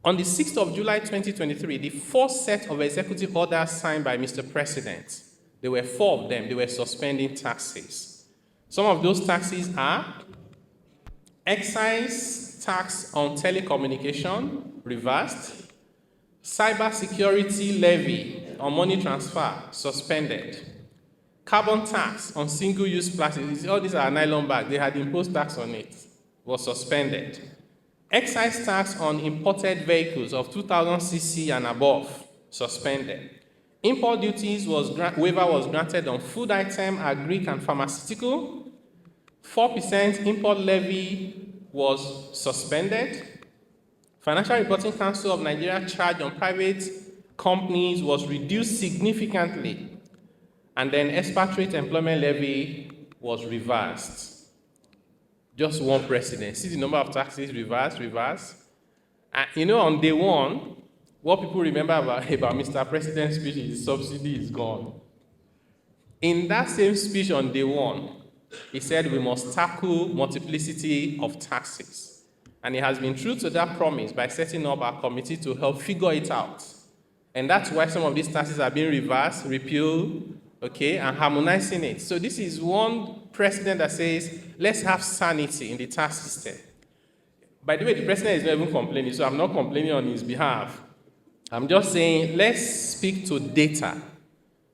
On the 6th of July 2023, the first set of executive orders signed by Mr. President, there were 4 of them, they were suspending taxes. Some of those taxes are excise tax on telecommunication, reversed, cybersecurity levy on money transfer, suspended, carbon tax on single-use plastics, all these are nylon bags, they had imposed tax on it, was suspended. Excise tax on imported vehicles of 2,000 cc and above, suspended. Import duties waiver was granted on food item, agric and pharmaceutical. 4% import levy was suspended. Financial Reporting Council of Nigeria charge on private companies was reduced significantly. And then expatriate employment levy was reversed. Just one president. See the number of taxes reversed. And on day one, what people remember about Mr. President's speech is subsidy is gone. In that same speech on day one, he said we must tackle multiplicity of taxes. And he has been true to that promise by setting up a committee to help figure it out. And that's why some of these taxes are being reversed, repealed, and harmonizing it. So this is one president that says, let's have sanity in the tax system. By the way, the president is not even complaining, so I'm not complaining on his behalf. I'm just saying, let's speak to data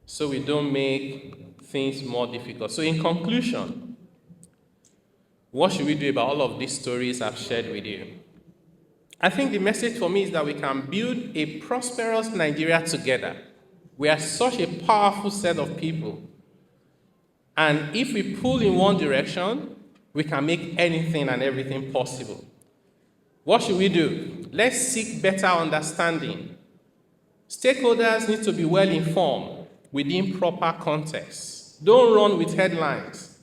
so we don't make things more difficult. So in conclusion, what should we do about all of these stories I've shared with you? I think the message for me is that we can build a prosperous Nigeria together. We are such a powerful set of people. And if we pull in one direction, we can make anything and everything possible. What should we do? Let's seek better understanding. Stakeholders need to be well informed within proper context. Don't run with headlines.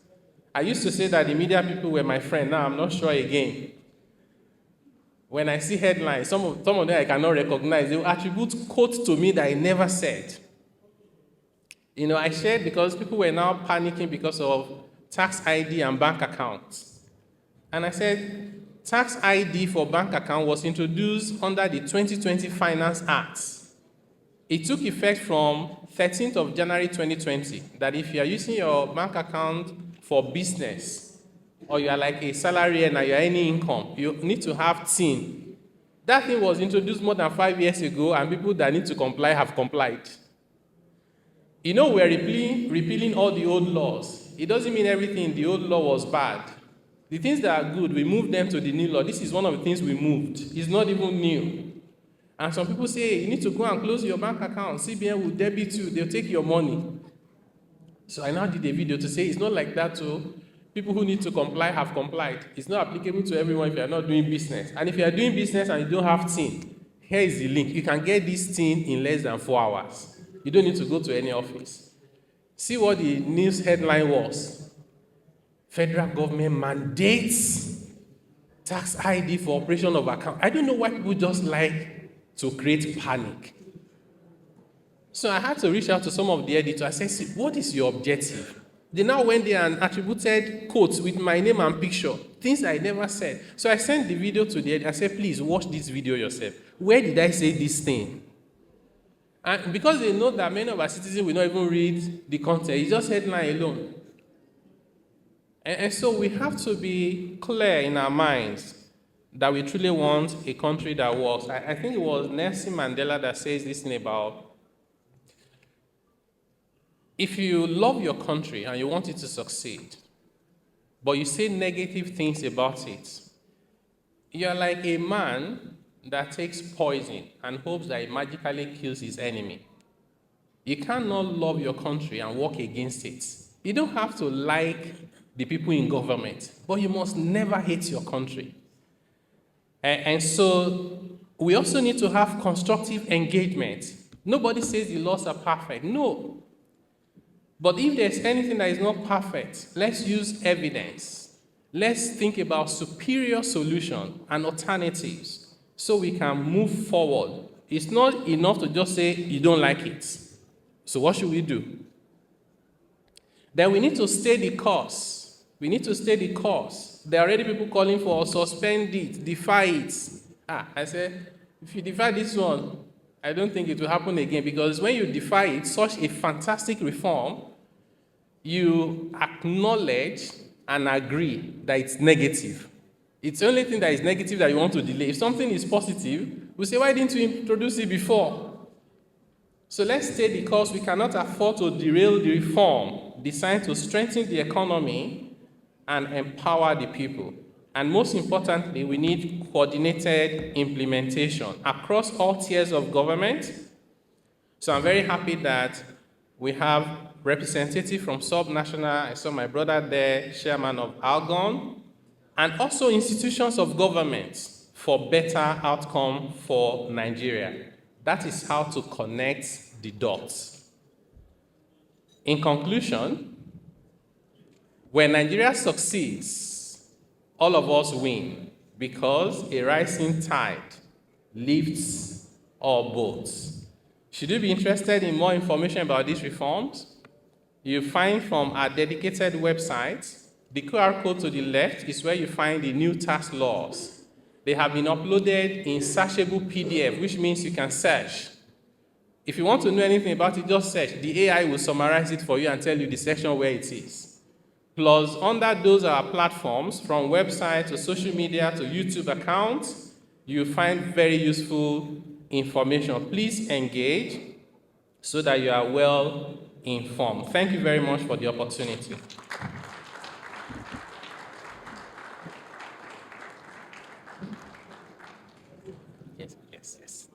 I used to say that the media people were my friend. Now I'm not sure again. When I see headlines, some of them I cannot recognize. They will attribute quotes to me that I never said. I shared because people were now panicking because of tax ID and bank accounts. And I said, tax ID for bank account was introduced under the 2020 Finance Act. It took effect from 13th of January 2020, that if you are using your bank account for business, or you are like a salary earner, you are any income, you need to have TIN. That thing was introduced more than 5 years ago, and people that need to comply have complied. We're repealing all the old laws. It doesn't mean everything in the old law was bad. The things that are good, we moved them to the new law. This is one of the things we moved. It's not even new. And some people say, you need to go and close your bank account. CBN will debit you. They'll take your money. So I now did a video to say it's not like that. So people who need to comply have complied. It's not applicable to everyone if you are not doing business. And if you are doing business and you don't have TIN, here is the link. You can get this TIN in less than 4 hours. You don't need to go to any office. See what the news headline was. Federal government mandates tax ID for operation of account. I don't know why people just like to create panic. So I had to reach out to some of the editors. I said, see, what is your objective? They now went there and attributed quotes with my name and picture, things I never said. So I sent the video to the editor. I said, please watch this video yourself. Where did I say this thing? And because they know that many of our citizens will not even read the content, it's just headline alone. And so we have to be clear in our minds that we truly want a country that works. I think it was Nelson Mandela that says this thing about, if you love your country and you want it to succeed, but you say negative things about it, you're like a man that takes poison and hopes that it magically kills his enemy. You cannot love your country and work against it. You don't have to like the people in government, but you must never hate your country. And so we also need to have constructive engagement. Nobody says the laws are perfect. No. But if there's anything that is not perfect, let's use evidence. Let's think about superior solutions and alternatives so we can move forward. It's not enough to just say you don't like it. So what should we do? Then we need to stay the course. We need to stay the course. There are already people calling for suspend it, defy it. I said, if you defy this one, I don't think it will happen again, because when you defy it, such a fantastic reform, you acknowledge and agree that it's negative. It's the only thing that is negative that you want to delay. If something is positive, we say, why didn't you introduce it before? So let's stay the course. We cannot afford to derail the reform designed to strengthen the economy and empower the people. And most importantly, we need coordinated implementation across all tiers of government. So I'm very happy that we have representatives from subnational. I saw my brother there, chairman of Algon, and also institutions of government for better outcome for Nigeria. That is how to connect the dots. In conclusion, when Nigeria succeeds, all of us win, because a rising tide lifts all boats. Should you be interested in more information about these reforms, you find from our dedicated website, the QR code to the left is where you find the new tax laws. They have been uploaded in searchable PDF, which means you can search. If you want to know anything about it, just search. The AI will summarize it for you and tell you the section where it is. Plus, under those are platforms, from website to social media to YouTube accounts, you find very useful information. Please engage so that you are well informed. Thank you very much for the opportunity. Yes.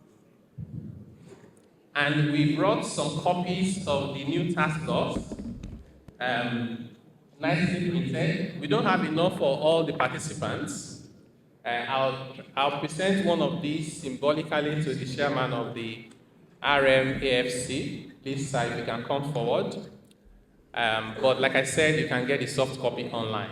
And we brought some copies of the new task laws. Nicely printed. We don't have enough for all the participants. I'll present one of these symbolically to the chairman of the RMAFC. Please, sir, if you can come forward. But like I said, you can get the soft copy online.